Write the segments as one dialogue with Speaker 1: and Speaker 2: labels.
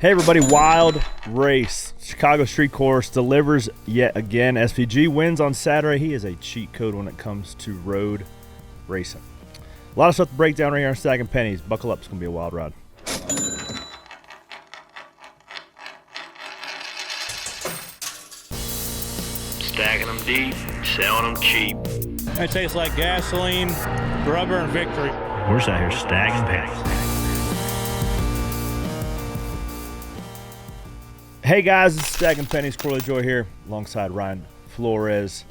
Speaker 1: Hey everybody, wild race. Chicago Street Course delivers yet again. SVG wins on Saturday. He is a cheat code when it comes to road racing. A lot of stuff to break down right here on Stacking Pennies. Buckle up, it's going to be a wild ride.
Speaker 2: Stacking them deep, selling them cheap.
Speaker 3: It tastes like gasoline, rubber, and victory.
Speaker 2: We're just out here stacking pennies.
Speaker 1: Hey guys, it's Stacking Pennies. LaJoie here alongside Ryan Flores.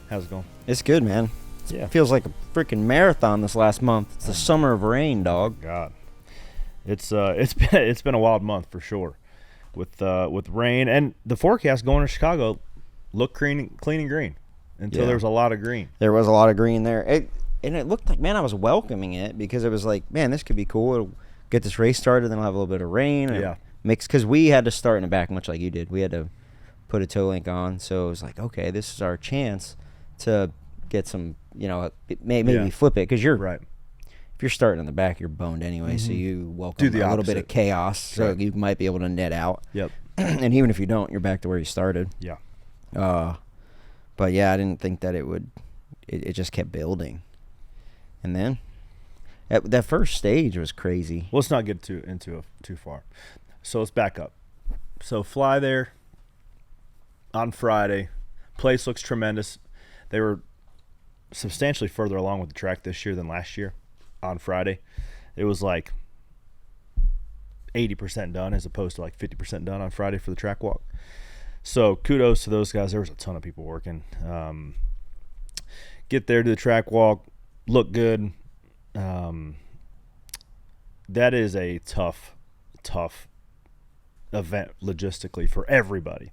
Speaker 1: How's it going?
Speaker 4: It's good, man.
Speaker 1: Yeah.
Speaker 4: It feels like a freaking marathon this last month. It's the summer of rain, dog.
Speaker 1: God, it's been a wild month for sure, with rain and the forecast going to Chicago looked clean and green until there was a lot of green.
Speaker 4: There was a lot of green there, and it looked like, man, I was welcoming it because it was like, man, this could be cool. It'll get this race started, then we'll have a little bit of rain. And mix, because we had to start in the back much like you did. We had to put a toe link on, so it was like, okay, this is our chance to get some, maybe flip it, because you're
Speaker 1: right.
Speaker 4: If you're starting in the back, you're boned anyway, so you welcome a little bit of chaos, so you might be able to net out.
Speaker 1: Yep.
Speaker 4: And even if you don't, you're back to where you started.
Speaker 1: Yeah.
Speaker 4: But yeah, I didn't think that it would. It just kept building, and then that first stage was crazy.
Speaker 1: Well, let's not get into too far. So let's back up. So fly there on Friday. Place looks tremendous. They were substantially further along with the track this year than last year on Friday. It was like 80% done as opposed to like 50% done on Friday for the track walk. So kudos to those guys. There was a ton of people working. Get there to the track walk, look good. That is a tough event logistically for everybody.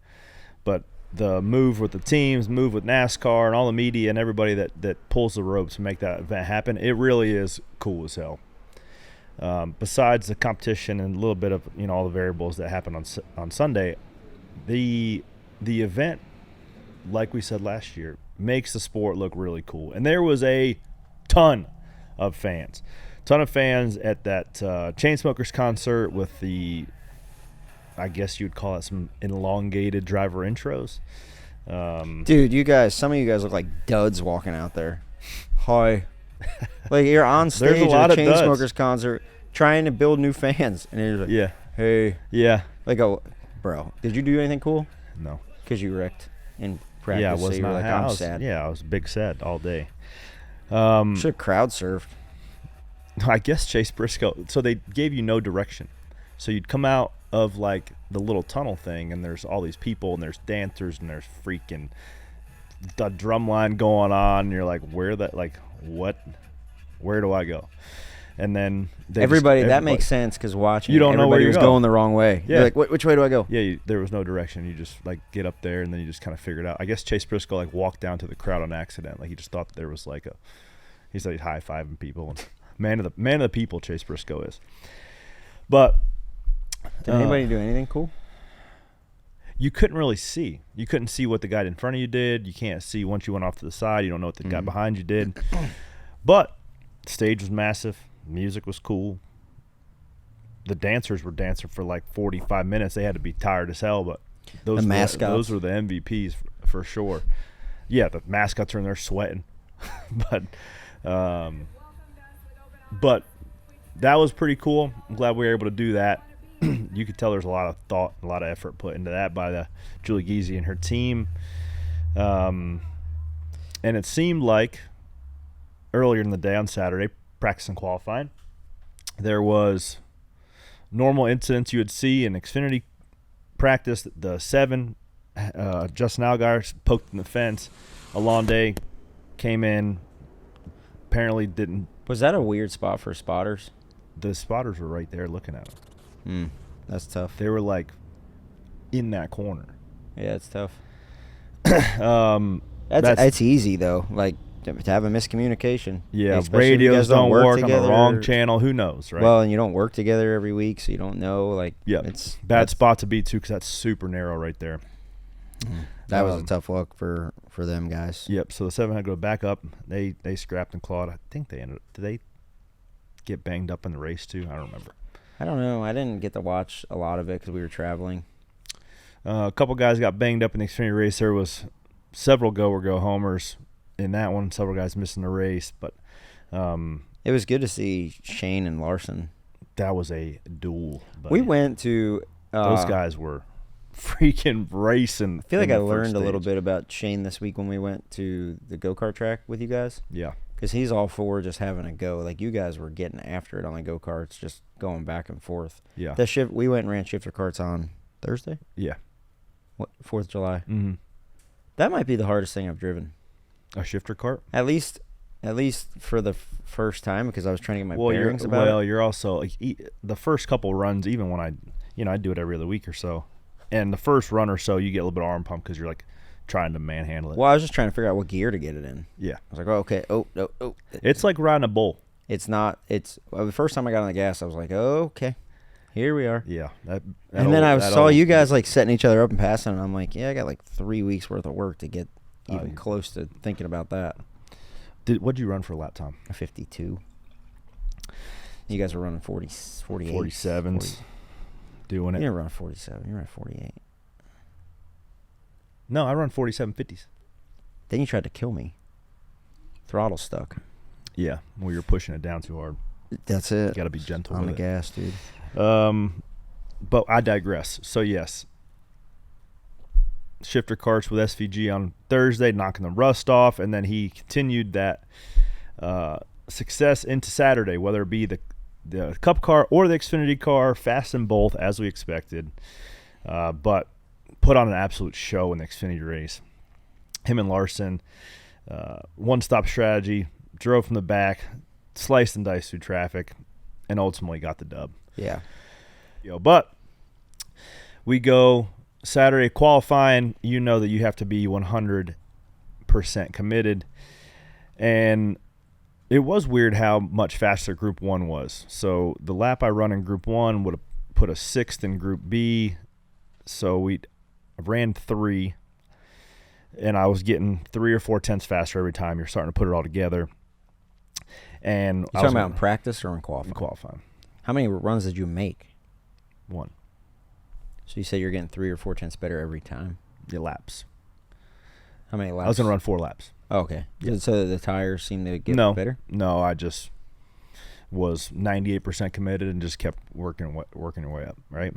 Speaker 1: But the move with the teams, move with NASCAR and all the media and everybody that pulls the ropes to make that event happen, it really is cool as hell. Besides the competition and a little bit of all the variables that happen on Sunday, the event, like we said last year, makes the sport look really cool. And there was a ton of fans at that Chainsmokers concert with the, I guess you'd call it, some elongated driver intros.
Speaker 4: Dude, some of you guys look like duds walking out there. Hi. Like, you're on stage at a Chainsmokers concert trying to build new fans. And you're like,
Speaker 1: yeah.
Speaker 4: Hey.
Speaker 1: Yeah.
Speaker 4: Like, bro, did you do anything cool?
Speaker 1: No.
Speaker 4: Because you wrecked in practice.
Speaker 1: Yeah, I was
Speaker 4: so you were
Speaker 1: not.
Speaker 4: like, I'm sad.
Speaker 1: Yeah, I was big sad all day.
Speaker 4: Should have crowd surfed.
Speaker 1: I guess Chase Briscoe. So they gave you no direction. So you'd come out of like the little tunnel thing, and there's all these people, and there's dancers, and there's freaking the drum line going on. And you're like, where do I go? And then
Speaker 4: everybody that makes sense, because watching
Speaker 1: you don't know where
Speaker 4: was going the wrong way.
Speaker 1: Yeah.
Speaker 4: You're like, which way do I go?
Speaker 1: Yeah, there was no direction. You just like get up there, and then you just kind of figure it out. I guess Chase Briscoe like walked down to the crowd on accident. Like he just thought there was like he's like high-fiving people. And man of the people, Chase Briscoe is. But
Speaker 4: did anybody do anything cool?
Speaker 1: You couldn't really see. You couldn't see what the guy in front of you did. You can't see once you went off to the side. You don't know what the guy behind you did. But the stage was massive. Music was cool. The dancers were dancing for like 45 minutes. They had to be tired as hell, but those were the MVPs for sure. Yeah, the mascots are in there sweating. But that was pretty cool. I'm glad we were able to do that. You could tell there's a lot of thought, a lot of effort put into that by the Julie Giese and her team. And it seemed like earlier in the day on Saturday, practice and qualifying, there was normal incidents you would see in Xfinity practice. The 7, Justin Allgaier poked in the fence. Alonde came in, apparently didn't.
Speaker 4: Was that a weird spot for spotters?
Speaker 1: The spotters were right there looking at him.
Speaker 4: That's tough.
Speaker 1: They were like in that corner.
Speaker 4: Yeah, it's tough.
Speaker 1: That's
Speaker 4: easy though. Like, to have a miscommunication.
Speaker 1: Yeah,
Speaker 4: radios
Speaker 1: don't work on the wrong channel. Who knows, right?
Speaker 4: Well, and you don't work together every week, so you don't know. Like,
Speaker 1: it's bad spot to be too, because that's super narrow right there.
Speaker 4: That was a tough look for them guys.
Speaker 1: Yep. So the 7 had to go back up. They scrapped and clawed. I think they ended up. Did they get banged up in the race too? I don't remember.
Speaker 4: I don't know. I didn't get to watch a lot of it because we were traveling.
Speaker 1: A couple guys got banged up in the Xfinity race. There was several go-homers in that one. Several guys missing the race, but
Speaker 4: it was good to see Shane and Larson.
Speaker 1: That was a duel. Buddy.
Speaker 4: We went to
Speaker 1: those guys were freaking racing.
Speaker 4: I feel like I learned a little bit about Shane this week when we went to the go-kart track with you guys.
Speaker 1: Yeah.
Speaker 4: Because he's all for just having a go. Like, you guys were getting after it on the go-karts, just going back and forth.
Speaker 1: Yeah.
Speaker 4: We went and ran shifter karts on Thursday?
Speaker 1: Yeah.
Speaker 4: What, 4th of July?
Speaker 1: Mm-hmm.
Speaker 4: That might be the hardest thing I've driven.
Speaker 1: A shifter kart?
Speaker 4: At least for the first time, because I was trying to get my bearings about it.
Speaker 1: Well, you're also, like, the first couple runs, even when I do it every other week or so, and the first run or so, you get a little bit of arm pump because you're, like, trying to manhandle it.
Speaker 4: Well, I was just trying to figure out what gear to get it in.
Speaker 1: Yeah.
Speaker 4: I was like, oh, okay. Oh.
Speaker 1: It's like riding a bull.
Speaker 4: It's not. The first time I got on the gas, I was like, oh, okay. Here we are.
Speaker 1: Yeah.
Speaker 4: And then I saw you guys, like, setting each other up and passing, and I'm like, yeah, I got, like, 3 weeks worth of work to get even close to thinking about that.
Speaker 1: What'd you run for a lap time?
Speaker 4: A 52. You guys were running 48.
Speaker 1: 47s.
Speaker 4: 40.
Speaker 1: Doing it.
Speaker 4: You didn't run 47. You ran 48.
Speaker 1: No, I run 47 50s.
Speaker 4: Then you tried to kill me. Throttle stuck.
Speaker 1: Yeah, well, you're pushing it down too hard.
Speaker 4: That's it.
Speaker 1: You got to be gentle
Speaker 4: on
Speaker 1: with
Speaker 4: the gas, dude.
Speaker 1: But I digress. So, yes. Shifter karts with SVG on Thursday, knocking the rust off, and then he continued that success into Saturday, whether it be the Cup car or the Xfinity car, fast in both, as we expected. But put on an absolute show in the Xfinity race. Him and Larson, one-stop strategy, drove from the back, sliced and diced through traffic, and ultimately got the dub.
Speaker 4: Yeah.
Speaker 1: But we go Saturday qualifying. You know that you have to be 100% committed. And it was weird how much faster Group 1 was. So the lap I run in Group 1 would have put a 6th in Group B. So we ran 3, and I was getting 3 or 4 tenths faster every time. You're starting to put it all together. And
Speaker 4: you talking about in practice or in qualifying?
Speaker 1: In qualifying.
Speaker 4: How many runs did you make?
Speaker 1: 1.
Speaker 4: So you say you're getting 3 or 4 tenths better every time?
Speaker 1: Yeah, laps.
Speaker 4: How many laps?
Speaker 1: I was going to run 4 laps.
Speaker 4: Oh, okay.
Speaker 1: Yeah.
Speaker 4: So the tires seem to get better?
Speaker 1: No, I just was 98% committed and just kept working your way up, right?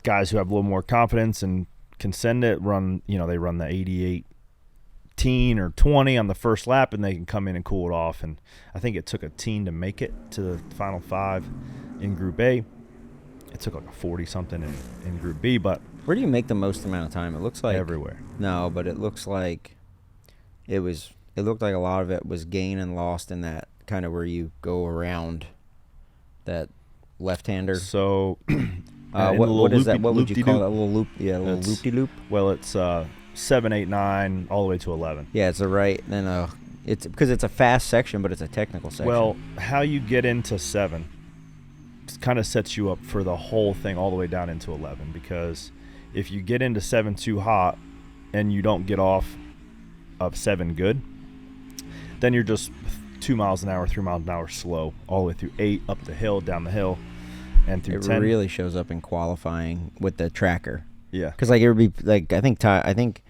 Speaker 1: Guys who have a little more confidence and can send it, they run the 88 teen or 20 on the first lap, and they can come in and cool it off. And I think it took a teen to make it to the final 5 in Group A. It took like a 40-something in Group B, but
Speaker 4: where do you make the most amount of time? It looks like
Speaker 1: everywhere.
Speaker 4: No, but it looks like it looked like a lot of it was gain and lost in that kind of where you go around that left-hander.
Speaker 1: So
Speaker 4: what is that? What would you call that? A little loop? Yeah, a little loop-de-loop.
Speaker 1: Well, it's 7, 8, 9, all the way to 11.
Speaker 4: Yeah, it's the right. Then it's because it's a fast section, but it's a technical section.
Speaker 1: Well, how you get into 7 kind of sets you up for the whole thing all the way down into 11, because if you get into 7 too hot and you don't get off of 7 good, then you're just 2 miles an hour, 3 miles an hour slow all the way through 8, up the hill, down the hill, and through 10.
Speaker 4: It really shows up in qualifying with the tracker.
Speaker 1: Yeah.
Speaker 4: Because like it would be like I think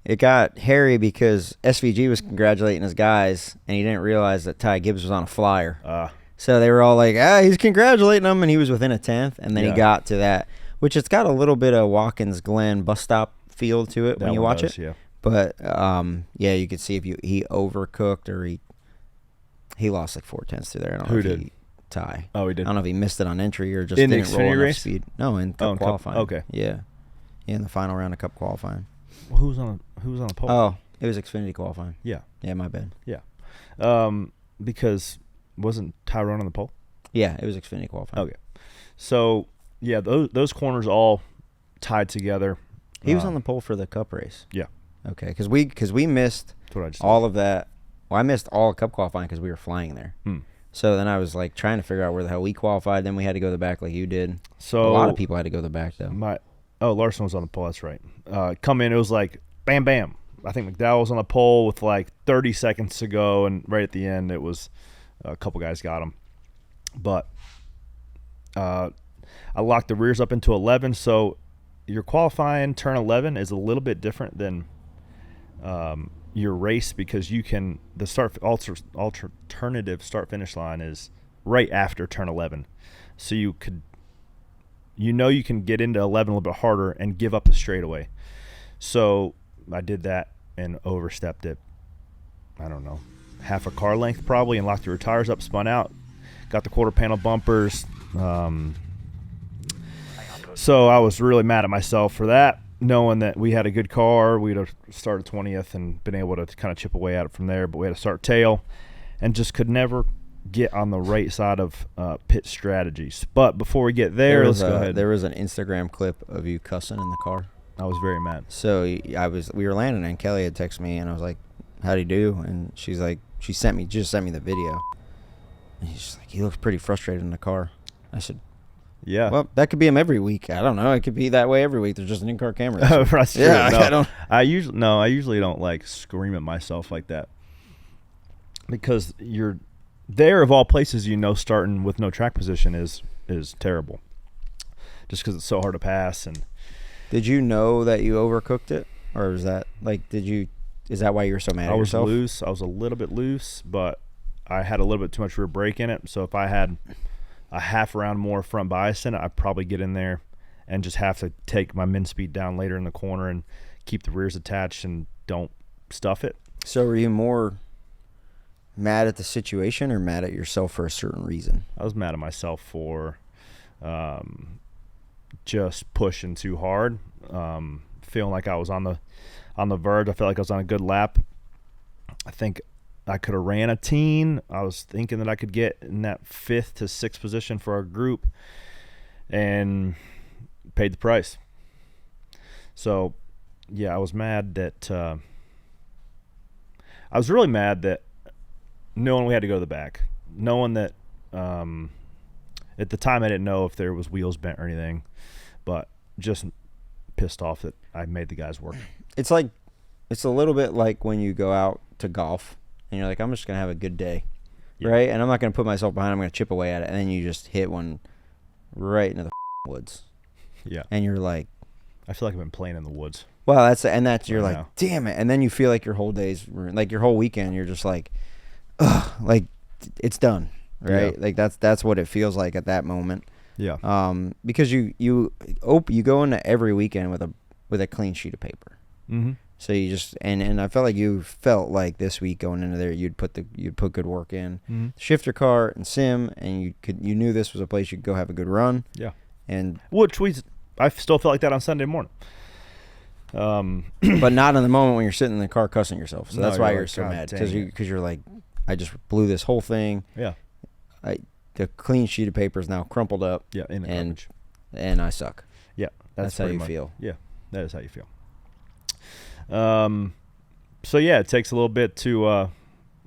Speaker 4: it got hairy because SVG was congratulating his guys and he didn't realize that Ty Gibbs was on a flyer. So they were all like, he's congratulating him, and he was within a tenth, and then he got to that, which it's got a little bit of Watkins Glen bus stop feel to it when you watch it.
Speaker 1: Yeah.
Speaker 4: But you could see if he overcooked or he lost like 4 tenths through there. I don't know
Speaker 1: Who
Speaker 4: if
Speaker 1: did?
Speaker 4: Ty.
Speaker 1: Oh, he did.
Speaker 4: I don't know if he missed it on entry or just
Speaker 1: in
Speaker 4: didn't
Speaker 1: the
Speaker 4: roll
Speaker 1: Xfinity
Speaker 4: enough
Speaker 1: race?
Speaker 4: speed. No, in Cup qualifying.
Speaker 1: Okay.
Speaker 4: Yeah, in the final round of Cup qualifying.
Speaker 1: Well, who was on the pole?
Speaker 4: Oh, it was Xfinity qualifying.
Speaker 1: Yeah.
Speaker 4: Yeah, my bad.
Speaker 1: Yeah. Because wasn't Tyrone on the pole?
Speaker 4: Yeah, it was Xfinity qualifying.
Speaker 1: Okay. So, yeah, those corners all tied together.
Speaker 4: He was on the pole for the Cup race.
Speaker 1: Yeah.
Speaker 4: Okay, because we missed all of that. Well, I missed all of Cup qualifying because we were flying there. So then I was like trying to figure out where the hell we qualified. Then we had to go the back like you did.
Speaker 1: So
Speaker 4: a lot of people had to go the back though.
Speaker 1: Larson was on the pole. That's right. Come in, it was like bam, bam. I think McDowell was on the pole with like 30 seconds to go, and right at the end, it was a couple guys got him. But I locked the rears up into 11. So your qualifying turn 11 is a little bit different than your race, because you can alternative start finish line is right after turn 11. So you can get into 11 a little bit harder and give up the straightaway. So I did that and overstepped it. I don't know, half a car length probably, and locked the rear tires up, spun out, got the quarter panel bumpers. So I was really mad at myself for that, knowing that we had a good car. We'd have started 20th and been able to kind of chip away at it from there, but we had to start tail and just could never get on the right side of pit strategies. But before we get there, let's go ahead.
Speaker 4: There was an Instagram clip of you cussing in the car.
Speaker 1: I was very mad.
Speaker 4: So we were landing, and Kelly had texted me, and I was like, "How'd he do?" And she's like, she just sent me the video, and he's like, "He looks pretty frustrated in the car." I said,
Speaker 1: "Yeah,
Speaker 4: well, that could be him every week. I don't know. It could be that way every week. There's just an in-car camera."
Speaker 1: That's true.
Speaker 4: Yeah,
Speaker 1: I usually don't like scream at myself like that, because you're there, of all places, starting with no track position is terrible, just because it's so hard to pass. And
Speaker 4: did you know that you overcooked it, or was that is that why you were so mad at yourself?
Speaker 1: I was loose. I was a little bit loose, but I had a little bit too much rear brake in it. So if I had a half round more front bias in it, I'd probably get in there and just have to take my min speed down later in the corner and keep the rears attached and don't stuff it.
Speaker 4: So were you more mad at the situation or mad at yourself for a certain reason?
Speaker 1: I was mad at myself for just pushing too hard, feeling like I was on the verge. I felt like I was on a good lap. I think I could have ran a teen. I was thinking that I could get in that 5th to 6th position for our group, and paid the price. So, yeah, I was mad that I was really mad that knowing we had to go to the back, knowing that at the time I didn't know if there was wheels bent or anything, but just pissed off that I made the guys work.
Speaker 4: It's a little bit like when you go out to golf and you're like, I'm just going to have a good day, right? And I'm not going to put myself behind. I'm going to chip away at it. And then you just hit one right into the woods.
Speaker 1: Yeah.
Speaker 4: And you're like,
Speaker 1: I feel like I've been playing in the woods.
Speaker 4: Well, you're like, damn it. And then you feel like your whole day's ruined. Like your whole weekend, you're just like, ugh, like it's done, right?
Speaker 1: Yeah.
Speaker 4: Like that's what it feels like at that moment.
Speaker 1: Yeah.
Speaker 4: Because you go into every weekend with a clean sheet of paper.
Speaker 1: Mm-hmm.
Speaker 4: So you just and I felt like you felt like this week going into there you'd put good work in, shifter car and sim, and you knew this was a place you could go have a good run.
Speaker 1: Yeah.
Speaker 4: And
Speaker 1: I still felt like that on Sunday morning.
Speaker 4: But not in the moment when you're sitting in the car cussing yourself. So that's why you're so mad, because you're like, I just blew this whole thing.
Speaker 1: Yeah.
Speaker 4: The clean sheet of paper is now crumpled up.
Speaker 1: Yeah, in the garbage.
Speaker 4: And I suck.
Speaker 1: Yeah,
Speaker 4: that's how you feel.
Speaker 1: Yeah, that is how you feel. So yeah, it takes a little bit to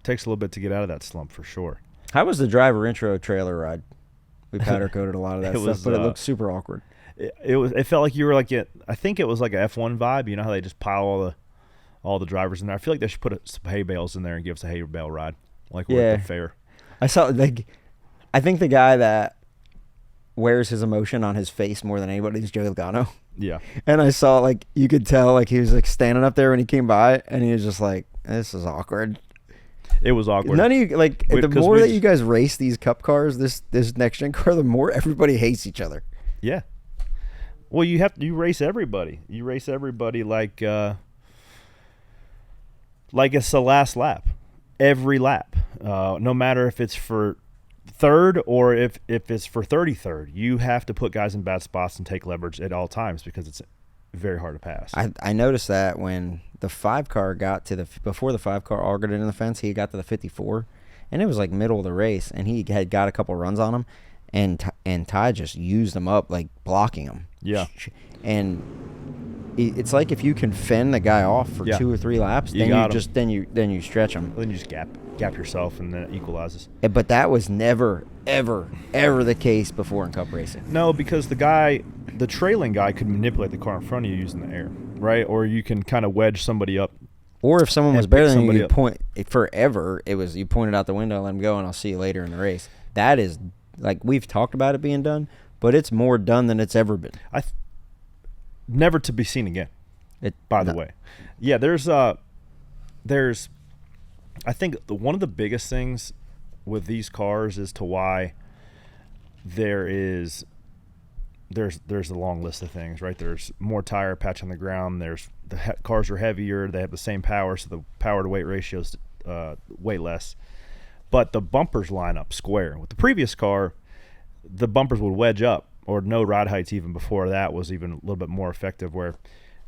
Speaker 1: get out of that slump for sure.
Speaker 4: How was the driver intro trailer ride? We powder coated a lot of that stuff, but it looked super awkward.
Speaker 1: It felt like you were like I think it was like a F1 vibe. You know how they just pile all the drivers in there. I feel like they should put some hay bales in there and give us a hay bale ride, like we're at the fair.
Speaker 4: I saw I think the guy that wears his emotion on his face more than anybody is Joey Logano.
Speaker 1: Yeah. And
Speaker 4: I saw you could tell he was standing up there when he came by, and he was just like, this is awkward.
Speaker 1: It was awkward.
Speaker 4: None of you the more that you guys race these cup cars, this next gen car, the more everybody hates each other.
Speaker 1: Yeah. Well, you race everybody. You race everybody like it's the last lap. Every lap. No matter if it's for third or if it's for 33rd, you have to put guys in bad spots and take leverage at all times because it's very hard to pass.
Speaker 4: I noticed that when the 5 car got to before the 5 car all got into the fence, he got to the 54, and it was middle of the race, and he had got a couple runs on him, and Ty just used them up, blocking him.
Speaker 1: Yeah.
Speaker 4: And it's like if you can fend the guy off for 2 or 3 laps, then you stretch him.
Speaker 1: Then you just gap yourself, and then it equalizes.
Speaker 4: But that was never, ever, ever the case before in Cup racing.
Speaker 1: No, because the trailing guy could manipulate the car in front of you using the air, right? Or you can kind of wedge somebody up.
Speaker 4: Or if someone was better than you, forever, it was you pointed out the window, let him go, and I'll see you later in the race. That is like we've talked about it being done, but it's more done than it's ever been.
Speaker 1: Never to be seen again. By the way, yeah. There's I think one of the biggest things with these cars is to why there's a long list of things, right? There's more tire patch on the ground. There's cars are heavier. They have the same power, so the power to weight ratio is way less. But the bumpers line up square. With the previous car, the bumpers would wedge up, or no ride heights even before that was even a little bit more effective, where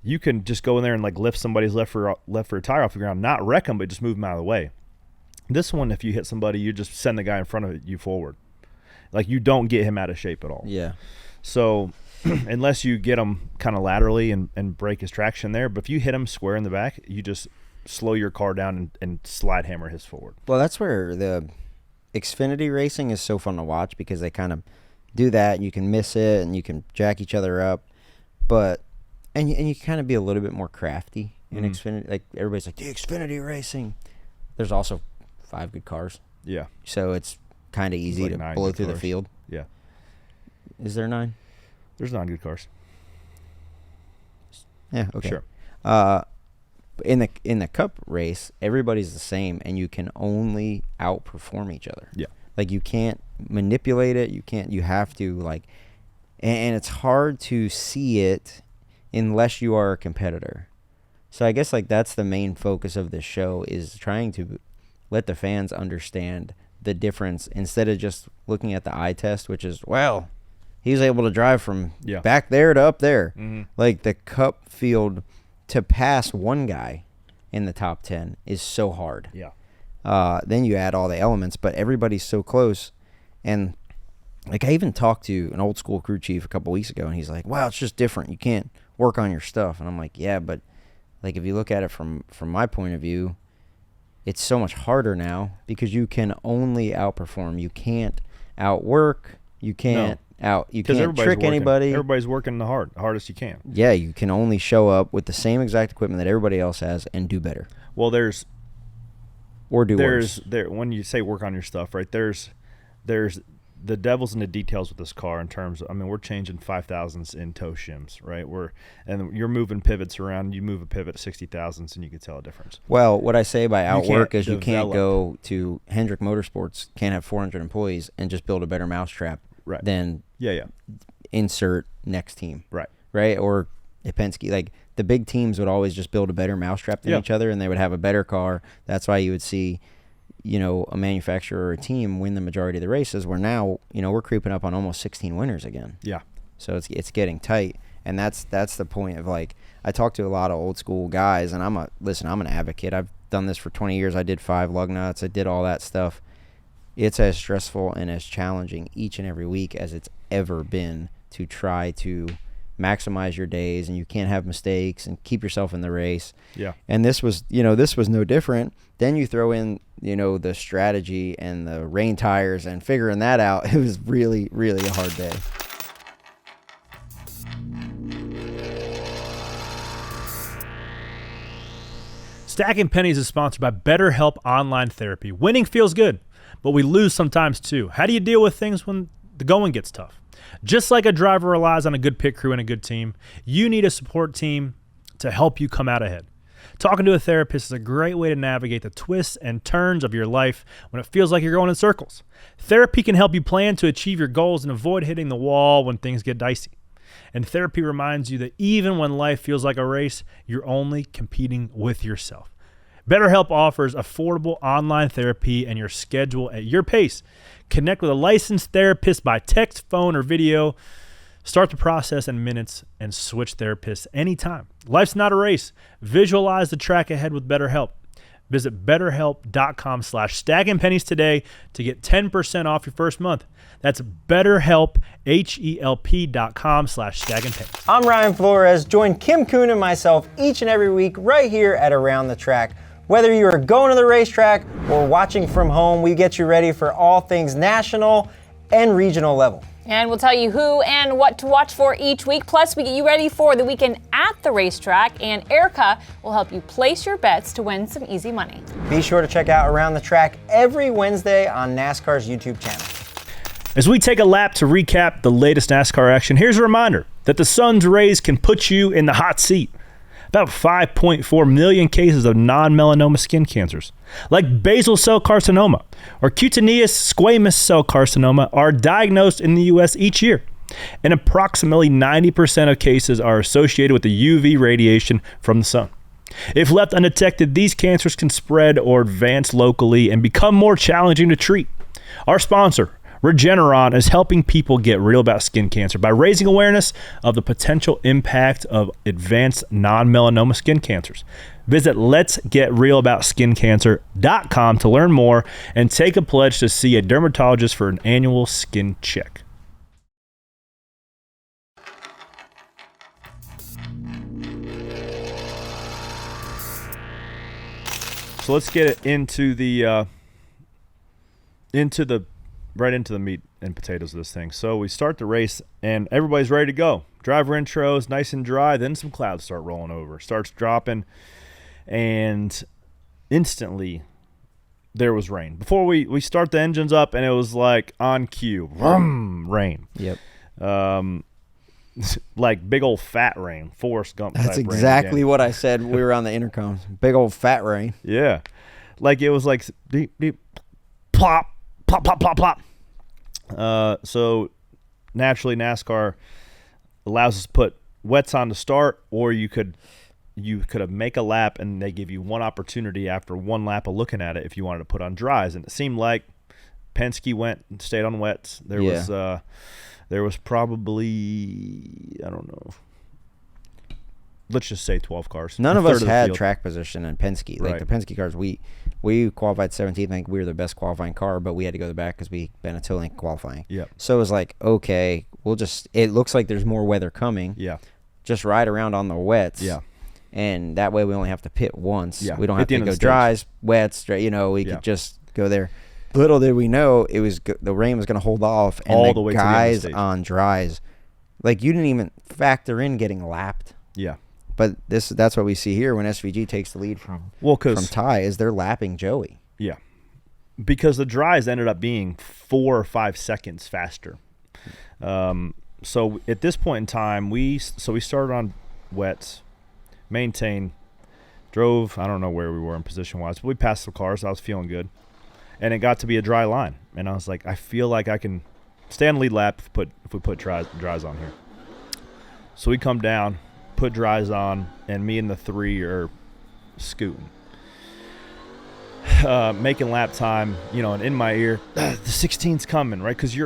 Speaker 1: you can just go in there and like lift somebody's left rear tire off the ground, not wreck them, but just move them out of the way. This one, if you hit somebody, you just send the guy in front of you forward. Like, you don't get him out of shape at all.
Speaker 4: Yeah.
Speaker 1: So unless you get him kind of laterally and break his traction there, but if you hit him square in the back, you just slow your car down and slide hammer his forward.
Speaker 4: Well, that's where the Xfinity racing is so fun to watch, because they kind of do that, and you can miss it, and you can jack each other up. But and you kind of be a little bit more crafty in Xfinity. Like, everybody's like, the Xfinity racing. There's also 5 good cars.
Speaker 1: Yeah.
Speaker 4: So it's kind of easy to blow through the field.
Speaker 1: Yeah.
Speaker 4: Is there 9?
Speaker 1: There's 9 good cars.
Speaker 4: Yeah, okay.
Speaker 1: Sure.
Speaker 4: In the Cup race, everybody's the same, and you can only outperform each other.
Speaker 1: Yeah.
Speaker 4: Like, you can't manipulate it. You have to, like, and it's hard to see it unless you are a competitor. So I guess, like, that's the main focus of this show, is trying to let the fans understand the difference, instead of just looking at the eye test, which is, well, he's able to drive from back there to up there. Mm-hmm. Like, the Cup field, to pass one guy in the top 10 is so hard.
Speaker 1: Yeah.
Speaker 4: Then you add all the elements, but everybody's so close. And, like, I even talked to an old school crew chief a couple weeks ago, and he's like, wow, it's just different. You can't work on your stuff. And I'm like, yeah, but, like, if you look at it from my point of view, it's so much harder now, because you can only outperform. You can't outwork. You can't trick anybody.
Speaker 1: Everybody's working the hardest you can.
Speaker 4: Yeah, you can only show up with the same exact equipment that everybody else has and do better.
Speaker 1: Well,
Speaker 4: worse.
Speaker 1: When you say work on your stuff, right? There's the devil's in the details with this car, in terms of, I mean, we're changing 5,000s in toe shims, right? And you're moving pivots around. You move a pivot 60,000s, and you can tell a difference.
Speaker 4: Well, what I say by outwork is you can't go to Hendrick Motorsports, can't have 400 employees, and just build a better mousetrap than insert next team. Right? Or Penske. Like, the big teams would always just build a better mousetrap than each other, and they would have a better car. That's why you would see, a manufacturer or a team win the majority of the races, where now, we're creeping up on almost 16 winners again. Yeah. So it's getting tight, and that's the point of, like, I talk to a lot of old school guys, and I'm an advocate. I've done this for 20 years. I did 5 lug nuts. I did all that stuff. It's as stressful and as challenging each and every week as it's ever been to try to maximize your days, and you can't have mistakes and keep yourself in the race. Yeah. And this was no different. Then you throw in, the strategy and the rain tires and figuring that out. It was really, really a hard day.
Speaker 5: Stacking Pennies is sponsored by BetterHelp Online Therapy. Winning feels good, but we lose sometimes too. How do you deal with things when the going gets tough? Just like a driver relies on a good pit crew and a good team, you need a support team to help you come out ahead. Talking to a therapist is a great way to navigate the twists and turns of your life when it feels like you're going in circles. Therapy can help you plan to achieve your goals and avoid hitting the wall when things get dicey. And therapy reminds you that even when life feels like a race, you're only competing with yourself. BetterHelp offers affordable online therapy and your schedule at your pace. Connect with a licensed therapist by text, phone, or video. Start the process in minutes and switch therapists anytime. Life's not a race. Visualize the track ahead with BetterHelp. Visit BetterHelp.com/stackingpennies today to get 10% off your first month. That's BetterHelp, HELP.com/stackingpennies.
Speaker 4: I'm Ryan Flores. Join Kim Kuhn and myself each and every week right here at Around the Track. Whether you are going to the racetrack or watching from home, we get you ready for all things national and regional level.
Speaker 6: And we'll tell you who and what to watch for each week. Plus, we get you ready for the weekend at the racetrack, and Erica will help you place your bets to win some easy money.
Speaker 4: Be sure to check out Around the Track every Wednesday on NASCAR's YouTube channel.
Speaker 5: As we take a lap to recap the latest NASCAR action, here's a reminder that the sun's rays can put you in the hot seat. About 5.4 million cases of non-melanoma skin cancers, like basal cell carcinoma or cutaneous squamous cell carcinoma, are diagnosed in the U.S. each year. And approximately 90% of cases are associated with the UV radiation from the sun. If left undetected, these cancers can spread or advance locally and become more challenging to treat. Our sponsor, Regeneron, is helping people get real about skin cancer by raising awareness of the potential impact of advanced non-melanoma skin cancers. Visit letsgetrealaboutskincancer.com to learn more and take a pledge to see a dermatologist for an annual skin check. So let's get it into the right into the meat and potatoes of this thing. So we start the race and everybody's ready to go. Driver intros, nice and dry. Then some clouds start rolling over, starts dropping, and instantly there was rain. Before we start the engines up, and it was like on cue, vroom, rain.
Speaker 4: Yep.
Speaker 5: Like big old fat rain, Forrest Gump type
Speaker 4: That's
Speaker 5: rain
Speaker 4: exactly
Speaker 5: again.
Speaker 4: what I said. We were on the intercom. Big old fat rain.
Speaker 5: Yeah. Like it was like deep, deep, plop, plop, plop, plop, plop. So naturally NASCAR allows us to put wets on to start, or you could have make a lap and they give you one opportunity after one lap of looking at it if you wanted to put on dries. And it seemed like Penske went and stayed on wets. There was probably, I don't know, let's just say 12 cars.
Speaker 4: None of us had track position in Penske. Like
Speaker 5: Right.
Speaker 4: the Penske cars, we qualified 17th. I think we were the best qualifying car, but we had to go to the back because we been a tolling qualifying.
Speaker 5: Yep.
Speaker 4: So it was like, okay, it looks like there's more weather coming.
Speaker 5: Yeah.
Speaker 4: Just ride around on the wets.
Speaker 5: Yeah.
Speaker 4: And that way we only have to pit once.
Speaker 5: Yeah.
Speaker 4: We don't
Speaker 5: At
Speaker 4: have
Speaker 5: the
Speaker 4: to
Speaker 5: end of
Speaker 4: go
Speaker 5: the stage.
Speaker 4: dries, wets, straight. We
Speaker 5: Yeah.
Speaker 4: could just go there. Little did we know it was the rain was going to hold off, and
Speaker 5: All
Speaker 4: the
Speaker 5: the way to the end of the
Speaker 4: guys
Speaker 5: stage.
Speaker 4: on dries, like you didn't even factor in getting lapped.
Speaker 5: Yeah.
Speaker 4: But that's what we see here when SVG takes the lead from
Speaker 5: Because
Speaker 4: Ty is they're lapping Joey.
Speaker 5: Yeah. Because the dries ended up being 4 or 5 seconds faster. So at this point in time, we started on wets, drove, I don't know where we were in position-wise, but we passed the cars. I was feeling good. And it got to be a dry line. And I was like, I feel like I can stay on the lead lap if we put dries on here. So we come down, put dries on, and me and the 3 are scooting. Making lap time, and in my ear, the 16's coming, right? Because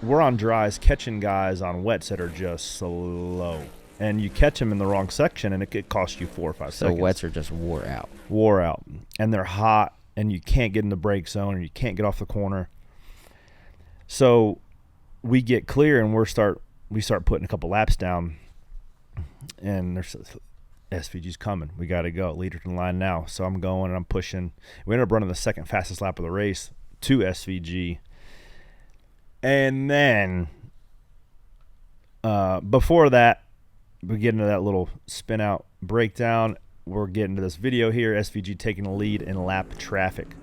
Speaker 5: we're on dries catching guys on wets that are just slow. And you catch them in the wrong section, and it could cost you 4 or 5
Speaker 4: So
Speaker 5: seconds.
Speaker 4: wets are just wore out.
Speaker 5: And they're hot, and you can't get in the brake zone, and you can't get off the corner. So we get clear, and we start putting a couple laps down, and there's SVG's coming. We got to go. Leader to the line now. So I'm going, and I'm pushing. We ended up running the second fastest lap of the race to SVG. And then before that, we get into that little spin out breakdown. We're getting to this video here. SVG taking the lead in lap traffic.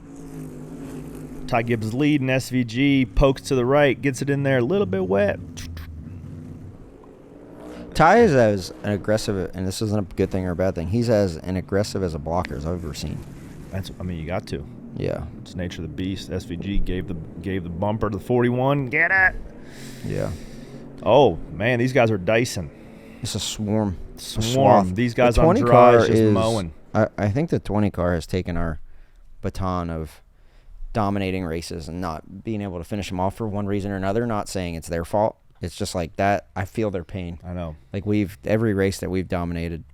Speaker 5: Ty Gibbs leading. SVG pokes to the right, gets it in there, a little bit wet.
Speaker 4: Ty is as an aggressive, and this isn't a good thing or a bad thing. He's as an aggressive as a blocker as I've ever seen.
Speaker 5: You got to.
Speaker 4: Yeah.
Speaker 5: It's nature of the beast. SVG gave the bumper to the 41. Get it.
Speaker 4: Yeah.
Speaker 5: Oh man, these guys are dicing.
Speaker 4: It's a swarm.
Speaker 5: Swarm. These guys
Speaker 4: The
Speaker 5: on
Speaker 4: 20
Speaker 5: dry
Speaker 4: car
Speaker 5: is just
Speaker 4: is
Speaker 5: mowing.
Speaker 4: I think the 20 car has taken our baton of dominating races and not being able to finish them off for one reason or another. Not saying it's their fault. It's just like that. I feel their pain.
Speaker 5: I know.
Speaker 4: Like every race that we've dominated,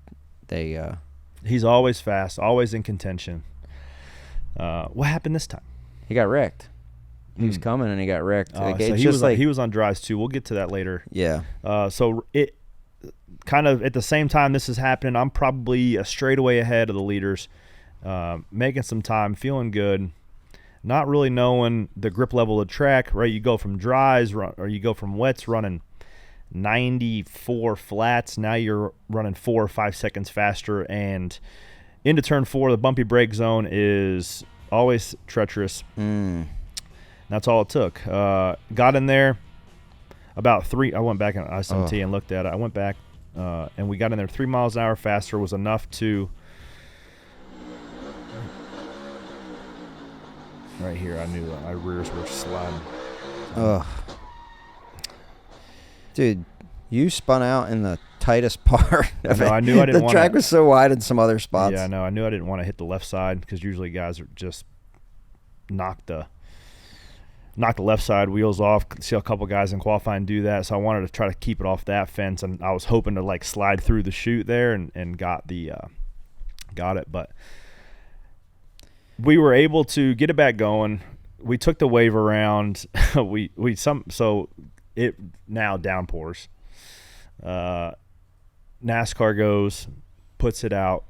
Speaker 5: He's always fast, always in contention. What happened this time?
Speaker 4: he got wrecked. He was coming and he got wrecked.
Speaker 5: So
Speaker 4: Like, it's
Speaker 5: he
Speaker 4: just
Speaker 5: was on dries too. We'll get to that later.
Speaker 4: yeah.
Speaker 5: So it kind of at the same time this is happening, I'm probably a straightaway ahead of the leaders, making some time, feeling good, not really knowing the grip level of the track. Right, you go from dries or you go from wets running 94 flats. Now you're running 4 or 5 seconds faster, and into turn 4, the bumpy brake zone is always treacherous.
Speaker 1: That's all it took. Got in there about 3. I went back on SMT and looked at it. I went back, and we got in there 3 miles an hour faster was enough to. Right here, I knew my rears were sliding.
Speaker 4: Ugh. Dude, you spun out in the tightest part of
Speaker 1: I knew I didn't
Speaker 4: The track was so wide in some other spots.
Speaker 1: Yeah, no, I knew I didn't want to hit the left side because usually guys are just knock the left side wheels off. See a couple guys in qualifying do that, so I wanted to try to keep it off that fence, and I was hoping to like slide through the chute there and got it, but we were able to get it back going. We took the wave around. So it now downpours. NASCAR goes, puts it out.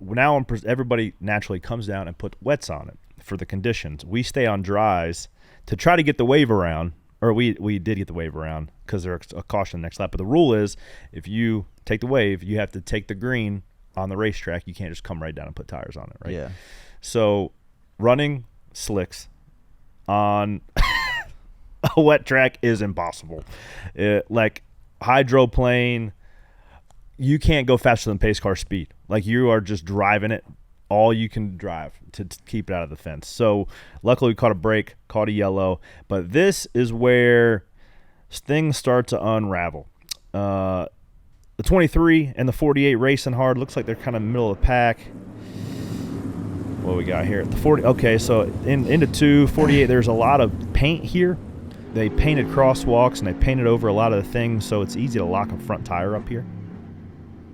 Speaker 1: Now everybody naturally comes down and put wets on it for the conditions. We stay on dries to try to get the wave around, or we did get the wave around because there's a caution next lap. But the rule is if you take the wave, you have to take the green on the racetrack. You can't just come right down and put tires on it, right?
Speaker 4: Yeah.
Speaker 1: So running slicks on a wet track is impossible. Like hydroplane, you can't go faster than pace car speed. Like you are just driving it all you can drive to keep it out of the fence. So luckily we caught a break, caught a yellow, but this is where things start to unravel. The 23 and the 48 racing hard. Looks like they're kind of middle of the pack. What we got here? The 40. Okay, so into 248, there's a lot of paint here. They painted crosswalks and they painted over a lot of the things, so it's easy to lock a front tire up here.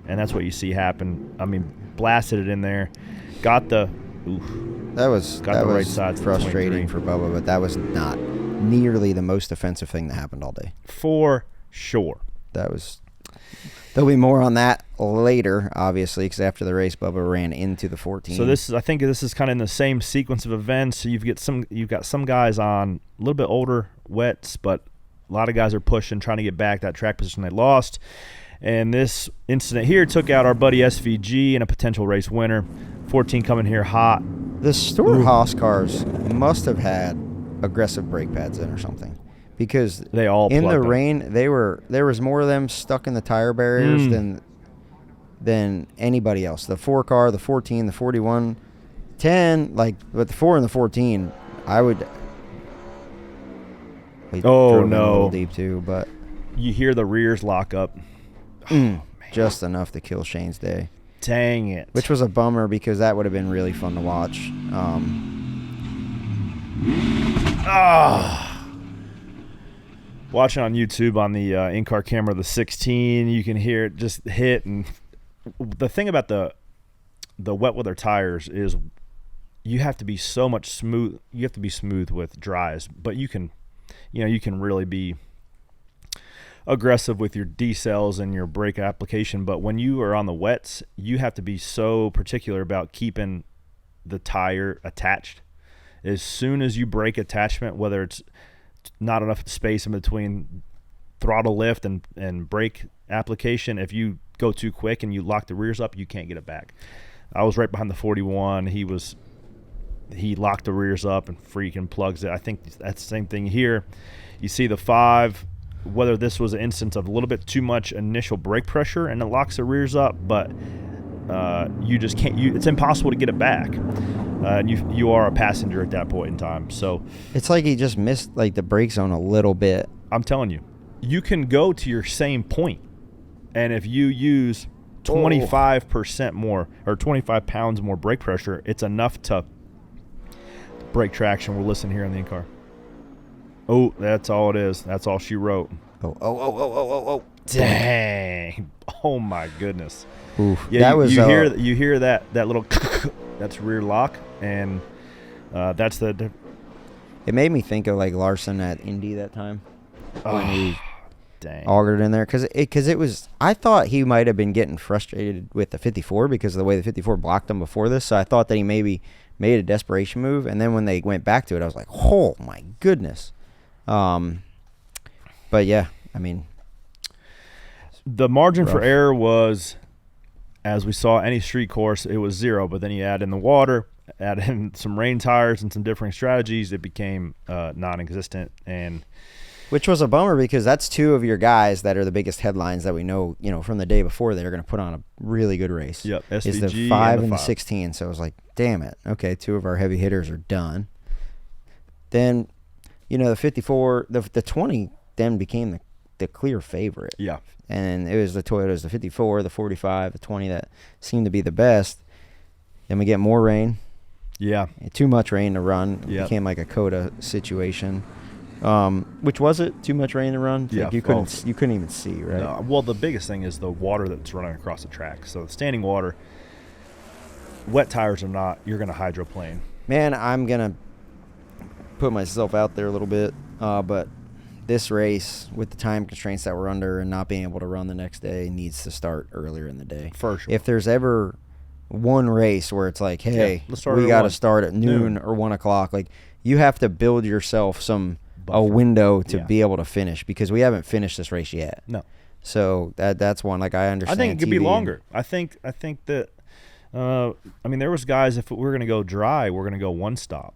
Speaker 1: And that's what you see happen. I mean, blasted it in there. Got the right side
Speaker 4: frustrating for Bubba, but that was not nearly the most offensive thing that happened all day.
Speaker 1: For sure.
Speaker 4: There'll be more on that later, obviously, because after the race, Bubba ran into the 14.
Speaker 1: So I think this is kind of in the same sequence of events. So you've got some guys on a little bit older wets, but a lot of guys are pushing, trying to get back that track position they lost. And this incident here took out our buddy SVG and a potential race winner. 14 coming here hot.
Speaker 4: The Stewart Haas cars must have had aggressive brake pads in or something. Because
Speaker 1: they all
Speaker 4: in the
Speaker 1: them.
Speaker 4: rain, there was more of them stuck in the tire barriers than anybody else. The 4 car, the 14, the 41, 10, but the 4 and the 14, I would.
Speaker 1: Oh no!
Speaker 4: A little deep too, but
Speaker 1: you hear the rears lock up.
Speaker 4: Just enough to kill Shane's day.
Speaker 1: Dang it!
Speaker 4: Which was a bummer because that would have been really fun to watch.
Speaker 1: Watching on YouTube on the in-car camera, the 16, you can hear it just hit. And the thing about the wet weather tires is you have to be so much smooth. You have to be smooth with dries, but you can really be aggressive with your decels and your brake application. But when you are on the wets, you have to be so particular about keeping the tire attached. As soon as you break attachment, whether it's not enough space in between throttle lift and brake application, if you go too quick and you lock the rears up, you can't get it back. I was right behind the 41. He locked the rears up and freaking plugs it. I think that's the same thing here. You see the 5, whether this was an instance of a little bit too much initial brake pressure and it locks the rears up, but you just can't. It's impossible to get it back. And you are a passenger at that point in time. So
Speaker 4: it's like he just missed the brake zone a little bit.
Speaker 1: I'm telling you, you can go to your same point, and if you use 25% more or 25 pounds more brake pressure, it's enough to brake traction. We're listening here in the in-car. Oh, that's all it is. That's all she wrote.
Speaker 4: Oh.
Speaker 1: Dang. Oh, my goodness.
Speaker 4: Oof.
Speaker 1: Yeah, you hear that little that's rear lock, and that's the.
Speaker 4: It made me think of Larson at Indy that time when he
Speaker 1: dang
Speaker 4: augered in there because it was. I thought he might have been getting frustrated with the 54 because of the way the 54 blocked him before this. So I thought that he maybe made a desperation move, and then when they went back to it, I was like, oh my goodness. But yeah, I mean,
Speaker 1: the margin for error was, as we saw any street course, it was 0. But then you add in the water, add in some rain tires and some different strategies, it became non-existent. And
Speaker 4: which was a bummer because that's two of your guys that are the biggest headlines that we know, from the day before that are going to put on a really good race.
Speaker 1: Yep,
Speaker 4: Is
Speaker 1: SVG
Speaker 4: the 5 and the
Speaker 1: 5.
Speaker 4: 16. So I was like, damn it. Okay, two of our heavy hitters are done. Then, the 54, the 20 then became the clear favorite.
Speaker 1: Yeah.
Speaker 4: And it was the Toyotas, the 54, the 45, the 20 that seemed to be the best. Then we get more rain.
Speaker 1: Yeah.
Speaker 4: Too much rain to run. It
Speaker 1: Yep.
Speaker 4: became like a Coda situation. Which was it? Too much rain to run?
Speaker 1: Yeah.
Speaker 4: Like you couldn't even see, right?
Speaker 1: No, well, the biggest thing is the water that's running across the track. So the standing water, wet tires are not, you're going to hydroplane.
Speaker 4: Man, I'm going to put myself out there a little bit, but this race, with the time constraints that we're under and not being able to run the next day, needs to start earlier in the day.
Speaker 1: For sure.
Speaker 4: If there's ever one race where it's like, hey,
Speaker 1: let's start
Speaker 4: we
Speaker 1: at
Speaker 4: got to
Speaker 1: 1.
Speaker 4: start at noon or 1 o'clock, like you have to build yourself a window to be able to finish because we haven't finished this race yet.
Speaker 1: No.
Speaker 4: So that's one. Like I understand.
Speaker 1: I think it could be
Speaker 4: TV
Speaker 1: longer. I think that. There was guys. If we're going to go dry, we're going to go one stop.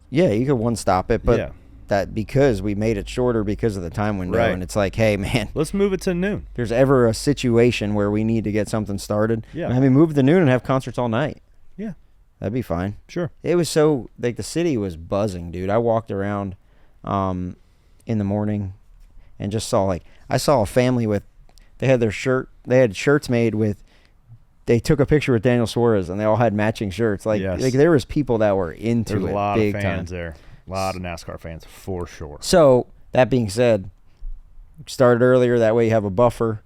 Speaker 4: Yeah, you could one stop it, but
Speaker 1: Yeah.
Speaker 4: that because we made it shorter because of the time window,
Speaker 1: Right.
Speaker 4: and it's like, hey, man,
Speaker 1: Let's move it to noon.
Speaker 4: there's ever a situation where we need to get something started.
Speaker 1: Yeah.
Speaker 4: I mean, move the noon and have concerts all night.
Speaker 1: Yeah,
Speaker 4: That'd be fine.
Speaker 1: sure.
Speaker 4: It was so like the city was buzzing, dude. I walked around in the morning and just saw I saw a family they had shirts made with. They took a picture with Daniel Suarez and they all had matching shirts.
Speaker 1: Yes.
Speaker 4: Like there was people that were into
Speaker 1: There's
Speaker 4: it
Speaker 1: a lot of
Speaker 4: big
Speaker 1: fans
Speaker 4: time.
Speaker 1: there. A lot of NASCAR fans for sure.
Speaker 4: So that being said, started earlier. That way you have a buffer.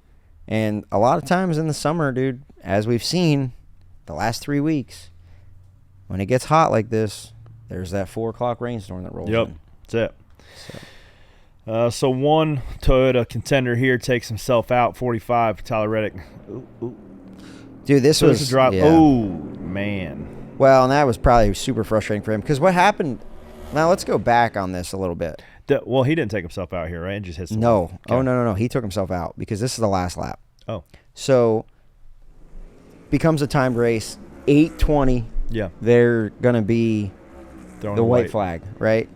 Speaker 4: And a lot of times in the summer, dude, as we've seen the last 3 weeks, when it gets hot like this, there's that 4 o'clock rainstorm that rolls
Speaker 1: Yep,
Speaker 4: in.
Speaker 1: that's it. So one Toyota contender here takes himself out. 45, Tyler Reddick.
Speaker 4: Dude, this was
Speaker 1: a drop.
Speaker 4: yeah.
Speaker 1: Oh man.
Speaker 4: Well, and that was probably super frustrating for him because what happened. Now let's go back on this a little bit.
Speaker 1: Well, he didn't take himself out here, right? And just hits.
Speaker 4: No.
Speaker 1: Okay.
Speaker 4: Oh no. He took himself out because this is the last lap.
Speaker 1: Oh.
Speaker 4: So becomes a timed race. 8:20.
Speaker 1: Yeah.
Speaker 4: They're gonna be
Speaker 1: Throwing
Speaker 4: the
Speaker 1: a
Speaker 4: white flag, right?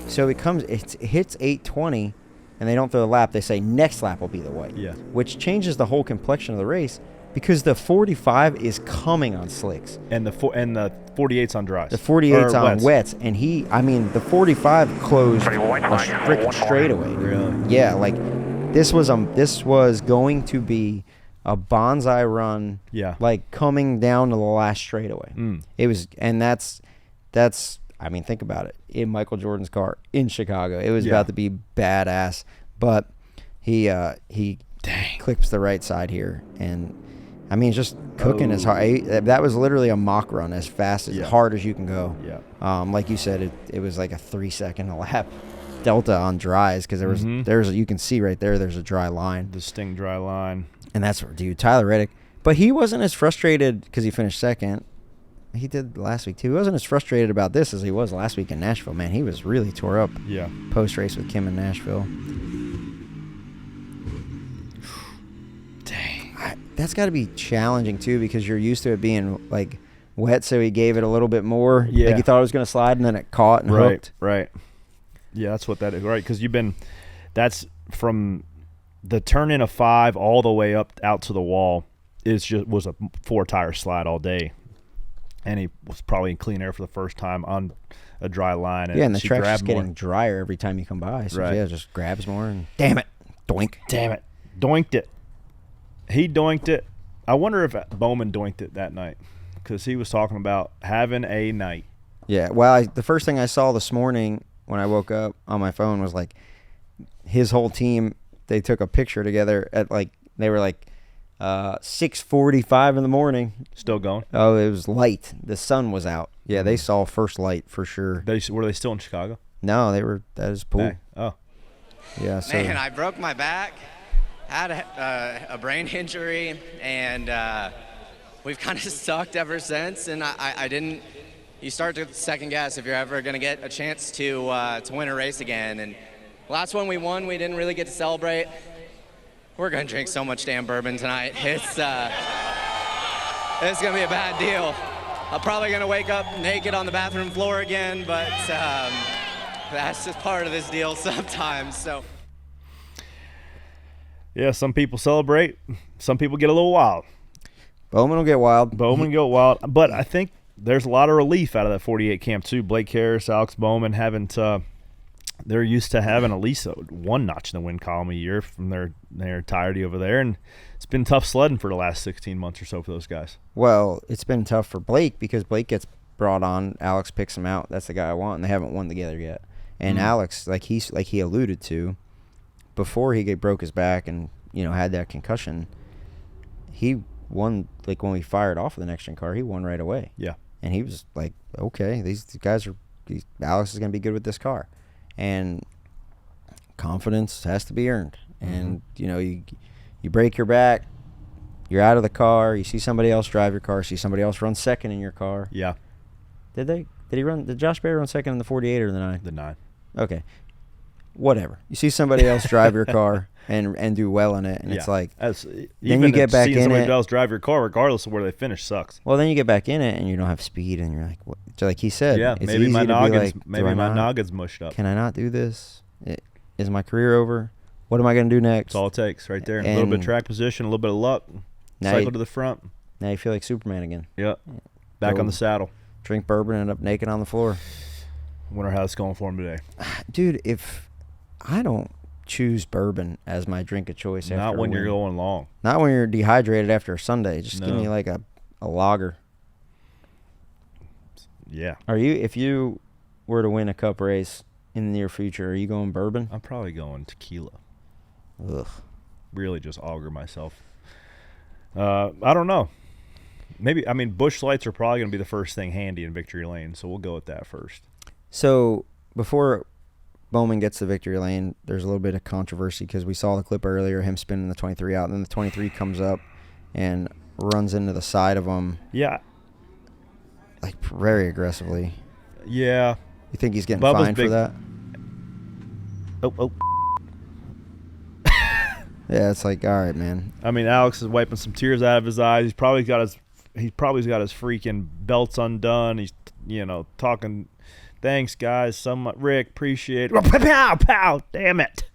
Speaker 4: So it hits 8:20, and they don't throw the lap. They say next lap will be the white.
Speaker 1: Yeah.
Speaker 4: Which changes the whole complexion of the race because the 45 is coming on slicks.
Speaker 1: And the 48's on dries.
Speaker 4: The 48's
Speaker 1: Or
Speaker 4: on wets, and the 45 closed a freaking straightaway.
Speaker 1: Really?
Speaker 4: Yeah, like this was going to be a bonsai run.
Speaker 1: Yeah.
Speaker 4: Like coming down to the last straightaway. It was, and that's. I mean, think about it. In Michael Jordan's car in Chicago, it was about to be badass. But he clips the right side here, and I mean, just cooking as hard. That was literally a mock run, as fast as hard as you can go.
Speaker 1: Yeah.
Speaker 4: Like you said, it was like a 3 second a lap delta on dries because you can see right there. There's a dry line,
Speaker 1: Distinct dry line.
Speaker 4: and that's where, dude, Tyler Reddick. But he wasn't as frustrated because he finished second. He did last week too. He wasn't as frustrated about this as he was last week in Nashville. Man, he was really tore up.
Speaker 1: Yeah.
Speaker 4: Post race with Kim in Nashville.
Speaker 1: Dang.
Speaker 4: That's got to be challenging too because you're used to it being like wet. So he gave it a little bit more.
Speaker 1: Yeah.
Speaker 4: Like he thought it was going to slide and then it caught and hooked.
Speaker 1: Right. Yeah, that's what that is. Right, because that's from the turn in a 5 all the way up out to the wall. Was a 4-tire slide all day. And he was probably in clean air for the first time on a dry line. And
Speaker 4: Yeah, and the
Speaker 1: she
Speaker 4: track's
Speaker 1: grabbed
Speaker 4: just getting
Speaker 1: more.
Speaker 4: drier every time you come by. So
Speaker 1: Right.
Speaker 4: yeah, it just grabs more and damn it, doink.
Speaker 1: Damn it. Doinked it. He doinked it. I wonder if Bowman doinked it that night because he was talking about having a night.
Speaker 4: Yeah, well, the first thing I saw this morning when I woke up on my phone was like his whole team. They took a picture together at they were 6:45 in the morning.
Speaker 1: Still going?
Speaker 4: Oh, it was light. The sun was out. Yeah, they saw first light for sure.
Speaker 1: Were they still in Chicago?
Speaker 4: No, they were. That is pool.
Speaker 1: Hey. Oh.
Speaker 4: Yeah. So
Speaker 7: Man, I broke my back, had a brain injury, and we've kind of sucked ever since. And I didn't. You start to second guess if you're ever going to get a chance to win a race again. And last one we won, we didn't really get to celebrate. We're going to drink so much damn bourbon tonight. It's going to be a bad deal. I'm probably going to wake up naked on the bathroom floor again, but that's just part of this deal sometimes. So.
Speaker 1: Yeah, some people celebrate. Some people get a little wild.
Speaker 4: Bowman will get wild.
Speaker 1: But I think there's a lot of relief out of that 48 camp too. Blake Harris, Alex Bowman they're used to having at least one notch in the win column a year from their entirety over there, and it's been tough sledding for the last 16 months or so for those guys.
Speaker 4: Well, it's been tough for Blake because Blake gets brought on. Alex picks him out. That's the guy I want, and they haven't won together yet. And Alex, like he alluded to, before he broke his back and had that concussion, he won. Like when we fired off of the next gen car, he won right away.
Speaker 1: Yeah, and
Speaker 4: he was like, okay, these guys Alex is going to be good with this car. And confidence has to be earned. And you break your back, you're out of the car, you see somebody else drive your car, see somebody else run second in your car.
Speaker 1: Yeah.
Speaker 4: Did Josh Berry run second in the 48 or the 9?
Speaker 1: The 9.
Speaker 4: Okay. Whatever. You see somebody else drive your car and do well in it, and it's like then you get back in
Speaker 1: somebody
Speaker 4: it.
Speaker 1: else drive your car regardless of where they finish sucks.
Speaker 4: Well, then you get back in it and you don't have speed, and you're like, what? So like he said,
Speaker 1: yeah,
Speaker 4: it's
Speaker 1: maybe
Speaker 4: easy
Speaker 1: my
Speaker 4: to be like,
Speaker 1: noggin's mushed up.
Speaker 4: Can I not do this? Is my career over? What am I going to do next?
Speaker 1: That's all it takes right there. A little bit of track position, a little bit of luck, cycle to the front.
Speaker 4: Now you feel like Superman again.
Speaker 1: Yep. Back on the saddle.
Speaker 4: Drink bourbon and end up naked on the floor.
Speaker 1: Wonder how it's going for him today.
Speaker 4: Dude, if I don't choose bourbon as my drink of choice after
Speaker 1: Not when you're going long.
Speaker 4: Not when you're dehydrated after a Sunday. Just give me like a lager.
Speaker 1: Yeah.
Speaker 4: If you were to win a cup race in the near future, are you going bourbon?
Speaker 1: I'm probably going tequila.
Speaker 4: Ugh.
Speaker 1: Really just auger myself. I don't know. Maybe, Busch Lights are probably going to be the first thing handy in Victory Lane, so we'll go with that first.
Speaker 4: So before Bowman gets to Victory Lane, there's a little bit of controversy because we saw the clip earlier, him spinning the 23 out, and then the 23 comes up and runs into the side of him.
Speaker 1: Yeah.
Speaker 4: Like very aggressively.
Speaker 1: Yeah.
Speaker 4: You think he's getting
Speaker 1: Bubba's
Speaker 4: fined for that?
Speaker 1: Oh.
Speaker 4: Yeah, it's like, all right, man.
Speaker 1: Alex is wiping some tears out of his eyes. He's probably got his freaking belts undone. He's talking, thanks guys, Rick, appreciate it. Pow, pow, damn it.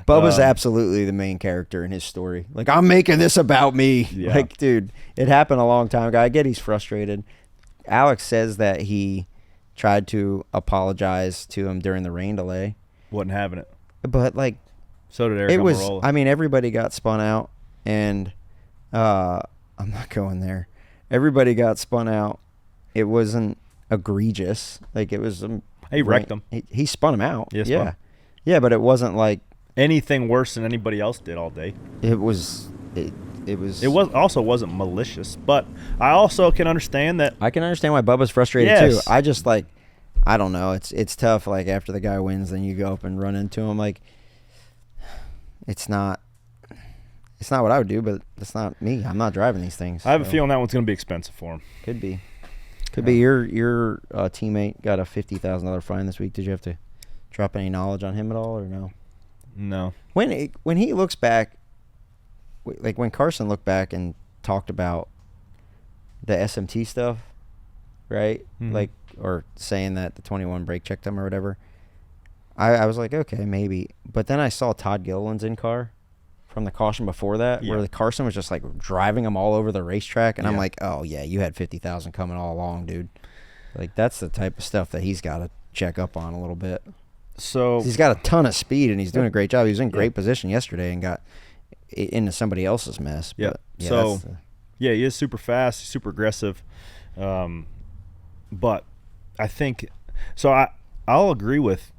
Speaker 4: Bubba's absolutely the main character in his story. Like, I'm making this about me.
Speaker 1: Yeah.
Speaker 4: Like, dude, it happened a long time ago. I get he's frustrated. Alex says that he tried to apologize to him during the rain delay.
Speaker 1: Wasn't having it.
Speaker 4: But, like,
Speaker 1: so did Eric Almirola.
Speaker 4: Everybody got spun out, and I'm not going there. Everybody got spun out. It wasn't egregious. Like, it was...
Speaker 1: he wrecked them.
Speaker 4: He spun him out.
Speaker 1: Yeah.
Speaker 4: Yeah, but it wasn't, like...
Speaker 1: anything worse than anybody else did all day.
Speaker 4: It was... It
Speaker 1: also wasn't malicious, but I also can understand that.
Speaker 4: I can understand why Bubba's frustrated
Speaker 1: yes.
Speaker 4: too. I just I don't know. It's tough. Like after the guy wins, then you go up and run into him. Like it's not what I would do, but that's not me. I'm not driving these things.
Speaker 1: I have a feeling that one's going to be expensive for him.
Speaker 4: Could be. Your teammate got a $50,000 fine this week. Did you have to drop any knowledge on him at all, or no?
Speaker 1: No.
Speaker 4: When he looks back. Like when Carson looked back and talked about the SMT stuff, right?
Speaker 1: Mm-hmm.
Speaker 4: Like, or saying that the 21 brake checked him or whatever. I was like, okay, maybe. But then I saw Todd Gilliland's in car from the caution before that, where the Carson was just like driving him all over the racetrack, and I'm like, oh yeah, you had 50,000 coming all along, dude. Like that's the type of stuff that he's got to check up on a little bit.
Speaker 1: So
Speaker 4: he's got a ton of speed and he's doing a great job. He was in great position yesterday and got into somebody else's mess. But
Speaker 1: he is super fast. He's super aggressive. But I think so. I'll agree with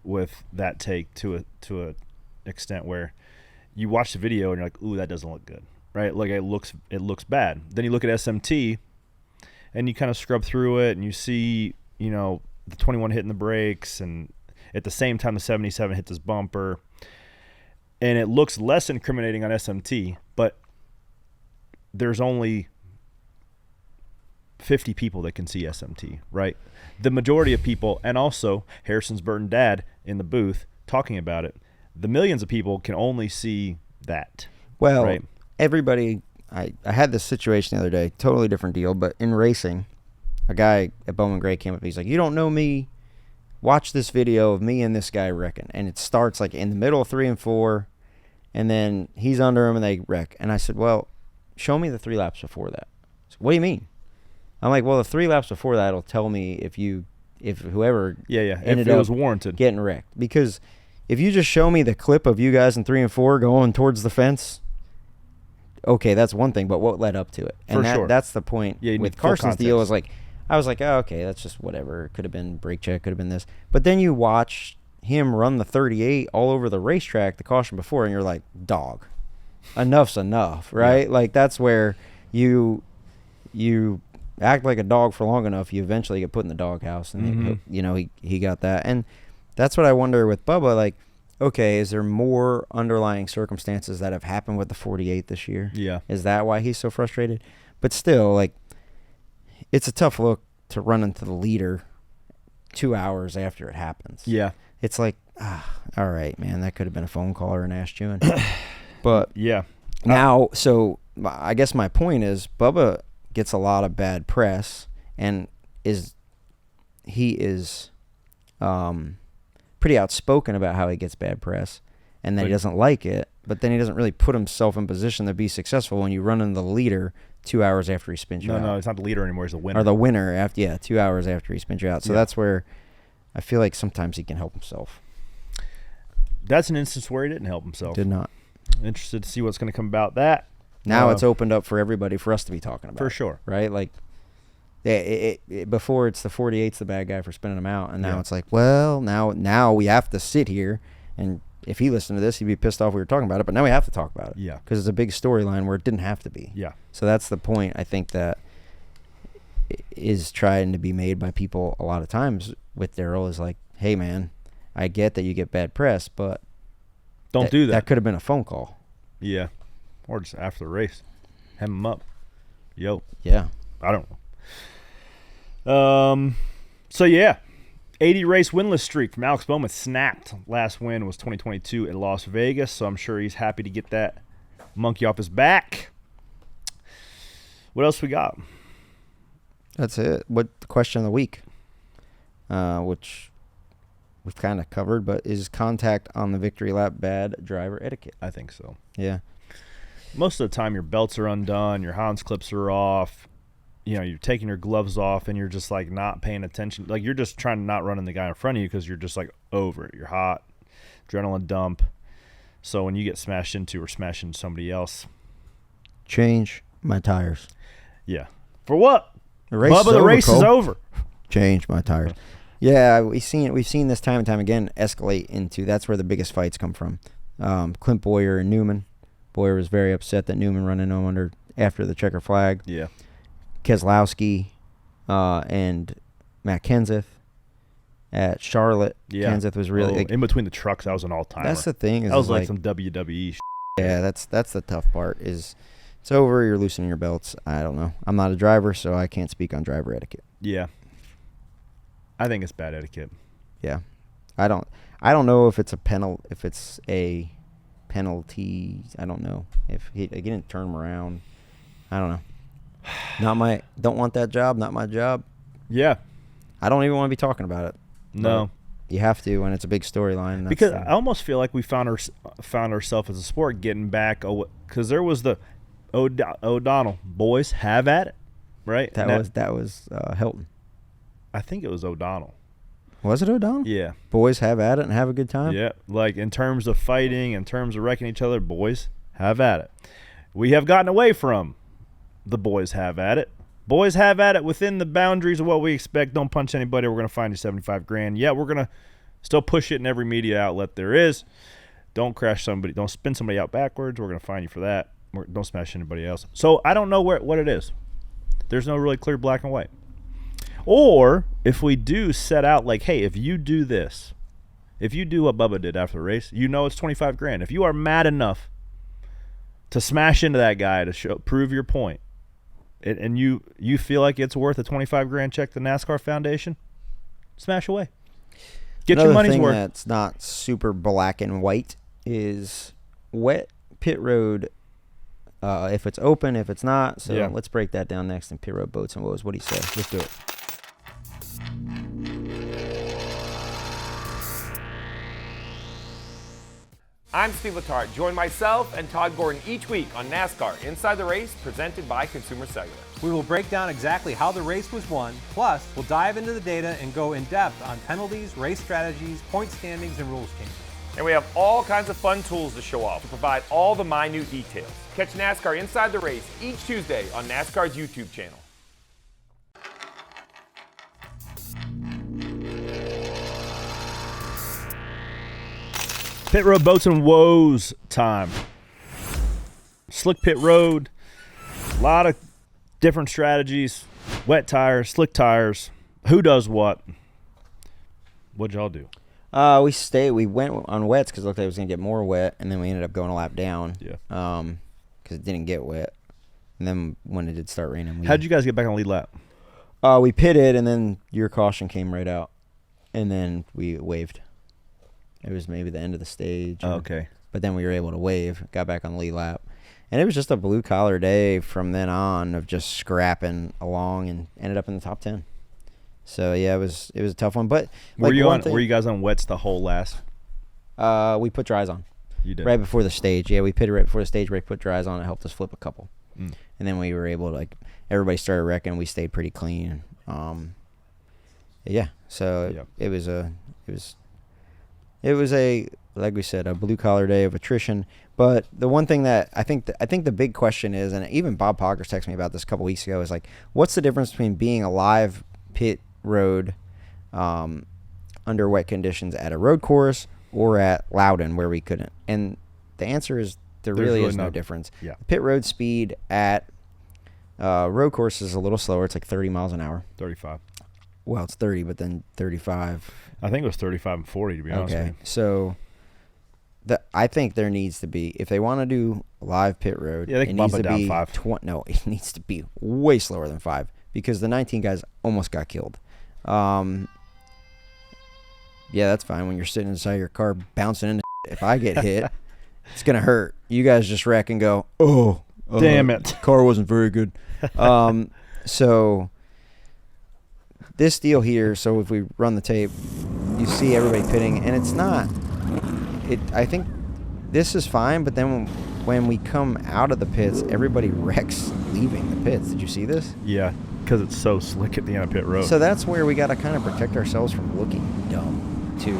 Speaker 1: that take to a extent where you watch the video and you're like, ooh, that doesn't look good, right? Like it looks bad. Then you look at SMT and you kind of scrub through it and you see the 21 hitting the brakes and at the same time the 77 hits his bumper. And it looks less incriminating on SMT, but there's only 50 people that can see SMT, right? The majority of people, and also Harrison's Burton dad in the booth talking about it, the millions of people can only see that.
Speaker 4: Well,
Speaker 1: right?
Speaker 4: Everybody, I had this situation the other day, totally different deal, but in racing, a guy at Bowman Gray came up. He's like, "You don't know me. Watch this video of me and this guy wrecking." And it starts like in the middle of 3 and 4, and then he's under him and they wreck. And I said, "Well, show me the 3 laps before that." Said, "What do you mean?" I'm like, "Well, the 3 laps before that will tell me if whoever
Speaker 1: if it was warranted
Speaker 4: getting wrecked. Because if you just show me the clip of you guys in 3 and 4 going towards the fence, okay, that's one thing. But what led up to it? And that's the point.
Speaker 1: Yeah,
Speaker 4: with Carson's deal is like, I was like, oh, okay, that's just whatever. It could have been brake check, could have been this. But then you watch him run the 38 all over the racetrack, the caution before, and you're like, dog, enough's enough, right? Yeah. Like that's where you act like a dog for long enough, you eventually get put in the doghouse, and he got that. And that's what I wonder with Bubba. Like, okay, is there more underlying circumstances that have happened with the 48 this year?
Speaker 1: Yeah,
Speaker 4: is that why he's so frustrated? But still, like, it's a tough look to run into the leader 2 hours after it happens.
Speaker 1: Yeah,
Speaker 4: it's like, all right, man, that could have been a phone call or an ass chewing. But
Speaker 1: yeah,
Speaker 4: now, so I guess my point is, Bubba gets a lot of bad press, and he is pretty outspoken about how he gets bad press and that he doesn't like it, but then he doesn't really put himself in position to be successful when you run into the leader 2 hours after he spins you out.
Speaker 1: No, he's not the leader anymore, he's the winner.
Speaker 4: Or the winner, after 2 hours after he spins you out. So that's where I feel like sometimes he can help himself.
Speaker 1: That's an instance where he didn't help himself.
Speaker 4: Did not.
Speaker 1: Interested to see what's going to come about that.
Speaker 4: Now it's opened up for everybody, for us to be talking about.
Speaker 1: For sure.
Speaker 4: Right? Like, before it's the 48's the bad guy for spinning him out, and now it's like, well, now we have to sit here, and if he listened to this, he'd be pissed off we were talking about it, but now we have to talk about it.
Speaker 1: Yeah.
Speaker 4: Because it's a big storyline where it didn't have to be.
Speaker 1: Yeah.
Speaker 4: So that's the point, I think, that is trying to be made by people a lot of times with Darrell, is like, hey, man, I get that you get bad press, but
Speaker 1: don't do that.
Speaker 4: That could have been a phone call.
Speaker 1: Yeah. Or just after the race. Hem him up. Yo.
Speaker 4: Yeah.
Speaker 1: I don't know. So, yeah. 80 race winless streak from Alex Bowman snapped. Last win was 2022 at Las Vegas, so I'm sure he's happy to get that monkey off his back. What else we got?
Speaker 4: That's it. What the question of the week, which we've kind of covered, but is contact on the victory lap bad driver etiquette?
Speaker 1: I think so.
Speaker 4: Yeah.
Speaker 1: Most of the time your belts are undone, your Hans clips are off, you're taking your gloves off, and you're just like not paying attention. Like, you're just trying to not run in the guy in front of you because you're just like over it. You're hot, adrenaline dump. So when you get smashed into or smashed into somebody else,
Speaker 4: change my tires.
Speaker 1: Yeah. For what?
Speaker 4: The race
Speaker 1: is over.
Speaker 4: Change my tires. Yeah, we've seen this time and time again escalate into, that's where the biggest fights come from. Clint Boyer and Newman. Boyer was very upset that Newman run into him after the checker flag.
Speaker 1: Yeah.
Speaker 4: Keselowski and Matt Kenseth at Charlotte.
Speaker 1: Yeah.
Speaker 4: Kenseth was really
Speaker 1: in between the trucks. That was an all-timer.
Speaker 4: That's the thing.
Speaker 1: That was like some WWE shit.
Speaker 4: Yeah, that's the tough part. Is it's over. You're loosening your belts. I don't know. I'm not a driver, so I can't speak on driver etiquette.
Speaker 1: Yeah. I think it's bad etiquette.
Speaker 4: Yeah. I don't know if it's a penalty. I don't know if he didn't turn him around. I don't know. Don't want that job. Not my job.
Speaker 1: Yeah.
Speaker 4: I don't even want to be talking about it.
Speaker 1: No.
Speaker 4: You have to when it's a big storyline.
Speaker 1: Because I almost feel like we found ourselves as a sport getting back, because there was the O'Donnell boys have at it, right?
Speaker 4: That was Hilton.
Speaker 1: I think it was O'Donnell.
Speaker 4: Was it O'Donnell?
Speaker 1: Yeah.
Speaker 4: Boys have at it and have a good time?
Speaker 1: Yeah. Like, in terms of fighting, in terms of wrecking each other, boys have at it. We have gotten away from the boys have at it. Boys have at it within the boundaries of what we expect. Don't punch anybody. We're going to find you $75,000. Yeah, we're going to still push it in every media outlet there is. Don't crash somebody. Don't spin somebody out backwards. We're going to find you for that. Don't smash anybody else. So I don't know what it is. There's no really clear black and white. Or if we do set out like, hey, if you do this, if you do what Bubba did after the race, it's $25,000. If you are mad enough to smash into that guy to prove your point, and you feel like it's worth a $25,000 check to the NASCAR Foundation, smash away. Get your money's worth.
Speaker 4: Another thing that's not super black and white is wet pit road. If it's open, if it's not. So let's break that down next in pit road boats and woes. What do you say?
Speaker 1: Let's do it.
Speaker 8: I'm Steve Letarte. Join myself and Todd Gordon each week on NASCAR Inside the Race, presented by Consumer Cellular.
Speaker 9: We will break down exactly how the race was won, plus we'll dive into the data and go in depth on penalties, race strategies, point standings, and rules changes.
Speaker 8: And we have all kinds of fun tools to show off to provide all the minute details. Catch NASCAR Inside the Race each Tuesday on NASCAR's YouTube channel.
Speaker 1: Pit road boats and woes time. Slick pit road. A lot of different strategies. Wet tires, slick tires. Who does what? What'd y'all do?
Speaker 4: We went on wets because it looked like it was gonna get more wet, and then we ended up going a lap down.
Speaker 1: Yeah.
Speaker 4: Because it didn't get wet, and then when it did start raining,
Speaker 1: How'd you guys get back on lead lap?
Speaker 4: We pitted, and then your caution came right out, and then we waved. It was maybe the end of the stage.
Speaker 1: Okay.
Speaker 4: But then we were able to wave, got back on the lead lap, and it was just a blue collar day from then on of just scrapping along, and ended up in the top 10. So yeah, it was a tough one. But
Speaker 1: were you guys on wets the whole last?
Speaker 4: We put dries on.
Speaker 1: You did
Speaker 4: right before the stage. Yeah, we pitted right before the stage. We put dries on. It helped us flip a couple, and then we were able to everybody started wrecking. We stayed pretty clean. Yeah. So it was a like we said, a blue collar day of attrition. But the one thing that I think the big question is, and even Bob Poggers texted me about this a couple weeks ago, is what's the difference between being a live pit road under wet conditions at a road course or at Loudon where we couldn't? And the answer is there's really is no difference.
Speaker 1: Yeah.
Speaker 4: Pit road speed at road course is a little slower. It's like 30 miles an hour.
Speaker 1: 35.
Speaker 4: Well, it's 30, but then 35.
Speaker 1: I think it was 35 and 40, to be honest with you.
Speaker 4: So I think there needs to be, if they want to do live pit road,
Speaker 1: they can bump it down 5.
Speaker 4: It needs to be way slower than 5 because the 19 guys almost got killed. Yeah, that's fine when you're sitting inside your car bouncing into if I get hit, it's going to hurt. You guys just wreck and go, oh
Speaker 1: damn it.
Speaker 4: Car wasn't very good. So this deal here, so if we run the tape, you see everybody pitting, and it's not. I think this is fine, but then when we come out of the pits, everybody wrecks leaving the pits. Did you see this?
Speaker 1: Yeah, because it's so slick at the end of pit road.
Speaker 4: So that's where we got to kind of protect ourselves from looking dumb, too.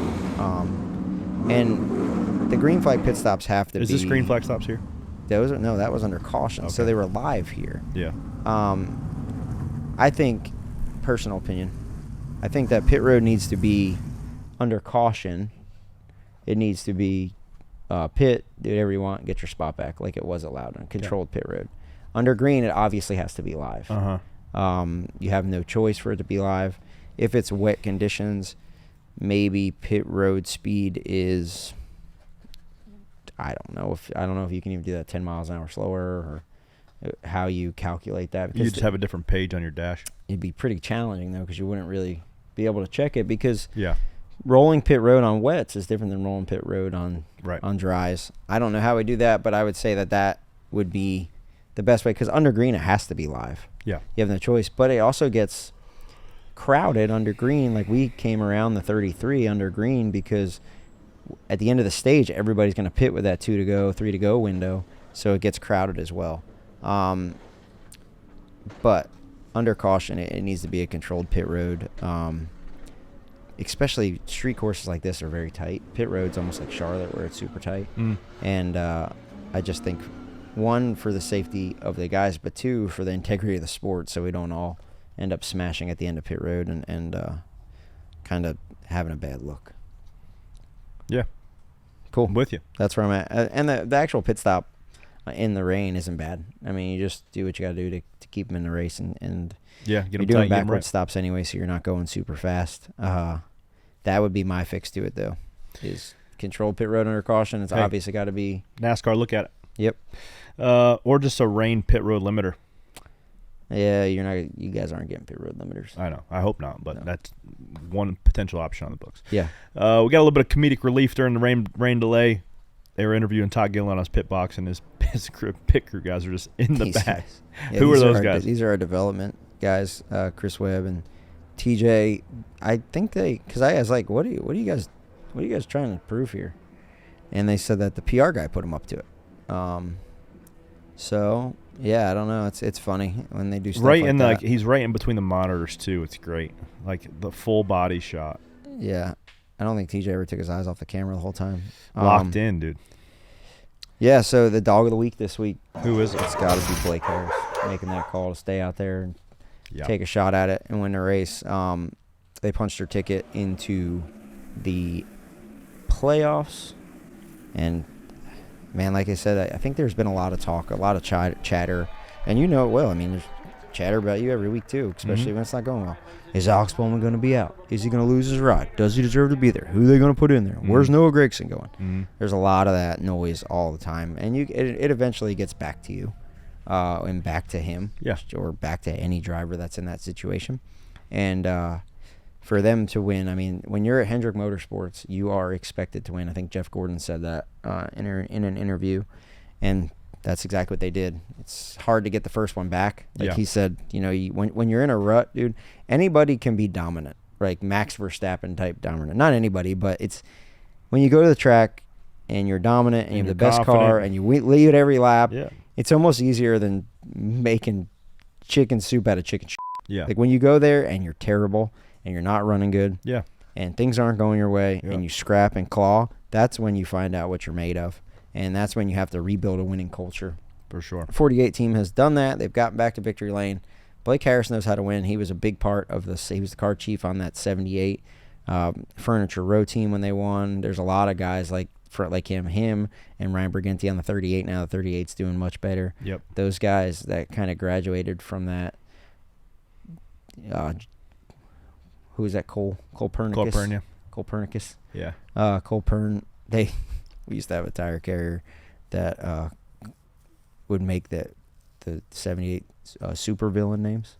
Speaker 4: And the green flag pit stops have to be.
Speaker 1: Is this green flag stops here?
Speaker 4: That was under caution. Okay. So they were live here.
Speaker 1: Yeah.
Speaker 4: I think, personal opinion, I think that pit road needs to be under caution. It needs to be pit, do whatever you want, get your spot back like it was allowed on controlled pit road. Under green, it obviously has to be live. You have no choice for it to be live. If it's wet conditions, maybe pit road speed is, I don't know if you can even do that 10 miles an hour slower or how you calculate that.
Speaker 1: You just have a different page on your dash.
Speaker 4: It'd be pretty challenging though because you wouldn't really be able to check it because
Speaker 1: rolling
Speaker 4: pit road on wets is different than rolling pit road on dries. I don't know how we do that, but I would say that would be the best way because under green it has to be live.
Speaker 1: Yeah.
Speaker 4: You have no choice, but it also gets crowded under green. Like we came around the 33 under green because at the end of the stage everybody's going to pit with that 2 to go, 3 to go window, so it gets crowded as well. But under caution, it needs to be a controlled pit road. Especially street courses like this are very tight. Pit road's almost like Charlotte where it's super tight. And I just think, one, for the safety of the guys, but two, for the integrity of the sport so we don't all end up smashing at the end of pit road and kind of having a bad look.
Speaker 1: Yeah.
Speaker 4: Cool.
Speaker 1: I'm with you.
Speaker 4: That's where I'm at. And the actual pit stop in the rain isn't bad. I mean, you just do what you got to do to keep them in the race and
Speaker 1: get them
Speaker 4: you're doing
Speaker 1: tight,
Speaker 4: backward stops anyway, so you're not going super fast. That would be my fix to it, though, is controlled pit road under caution. It's obviously got to be
Speaker 1: NASCAR. Look at it.
Speaker 4: Yep.
Speaker 1: Or just a rain pit road limiter.
Speaker 4: Yeah, you guys aren't getting pit road limiters.
Speaker 1: I know. I hope not, but that's one potential option on the books.
Speaker 4: Yeah.
Speaker 1: We got a little bit of comedic relief during the rain delay. They were interviewing Todd Gillen on his pit box, and his pit crew guys are just in the back.
Speaker 4: Yeah,
Speaker 1: Who are those guys?
Speaker 4: These are our development guys, Chris Webb and TJ. I think because I was like, what are you guys trying to prove here? and they said that the PR guy put him up to it. So yeah, I don't know. It's funny when they do stuff
Speaker 1: right
Speaker 4: like
Speaker 1: in
Speaker 4: that.
Speaker 1: he's right in between the monitors too. It's great, like the full body shot.
Speaker 4: Yeah, I don't think TJ ever took his eyes off the camera the whole time.
Speaker 1: Locked in, dude.
Speaker 4: Yeah. So the dog of the week this week.
Speaker 1: Who is it?
Speaker 4: It's got to be Blake Harris making that call to stay out there and
Speaker 1: Yep.
Speaker 4: take a shot at it and win the race. They punched their ticket into the playoffs, and man, like I said, I think there's been a lot of talk, a lot of chatter, and you know it well. I mean, there's chatter about you every week too, especially when it's not going well. Is Alex Bowman going to be out? Is he going to lose his ride? Does he deserve to be there? Who are they going to put in there? Where's Noah Gragson going? There's a lot of that noise all the time, and it eventually gets back to you. And back to him, or back to any driver that's in that situation. And for them to win, I mean, when you're at Hendrick Motorsports, you are expected to win. I think Jeff Gordon said that in an interview, and that's exactly what they did. It's hard to get the first one back. Like he said, you know, when you're in a rut, dude, anybody can be dominant, like Max Verstappen type dominant. Not anybody, but it's when you go to the track and you're dominant and you have the best car and you lead every lap.
Speaker 1: Yeah.
Speaker 4: It's almost easier than making chicken soup out of chicken shit.
Speaker 1: Yeah.
Speaker 4: Like when you go there and you're terrible and you're not running good.
Speaker 1: Yeah.
Speaker 4: And things aren't going your way and you scrap and claw, that's when you find out what you're made of. And that's when you have to rebuild a winning culture.
Speaker 1: For sure.
Speaker 4: 48 team has done that. They've gotten back to victory lane. Blake Harris knows how to win. He was a big part of this. He was the car chief on that 78 Furniture Row team when they won. There's a lot of guys like him and Ryan Briganti on the 38. Now the 38's doing much better.
Speaker 1: Yep.
Speaker 4: Those guys that kind of graduated from that. Who is that? Copernicus. Copernicus.
Speaker 1: Yeah.
Speaker 4: We used to have a tire carrier that would make the 78 super villain names.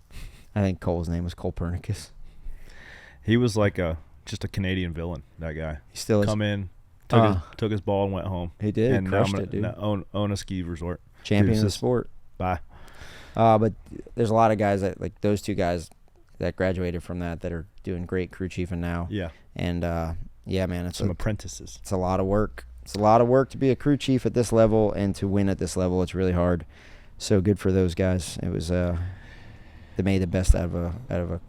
Speaker 4: I think Cole's name was Copernicus.
Speaker 1: He was like just a Canadian villain. That guy.
Speaker 4: He still is.
Speaker 1: Come in. Took his ball and went home.
Speaker 4: He did.
Speaker 1: And
Speaker 4: crushed
Speaker 1: now
Speaker 4: it, dude.
Speaker 1: Own a ski resort.
Speaker 4: Champion of the sport.
Speaker 1: Bye.
Speaker 4: But there's a lot of guys that, like those two guys that graduated from that are doing great crew chiefing now.
Speaker 1: Yeah.
Speaker 4: And, yeah, man. It's
Speaker 1: some apprentices.
Speaker 4: It's a lot of work. It's a lot of work to be a crew chief at this level and to win at this level. It's really hard. So good for those guys. It was they made the best out of a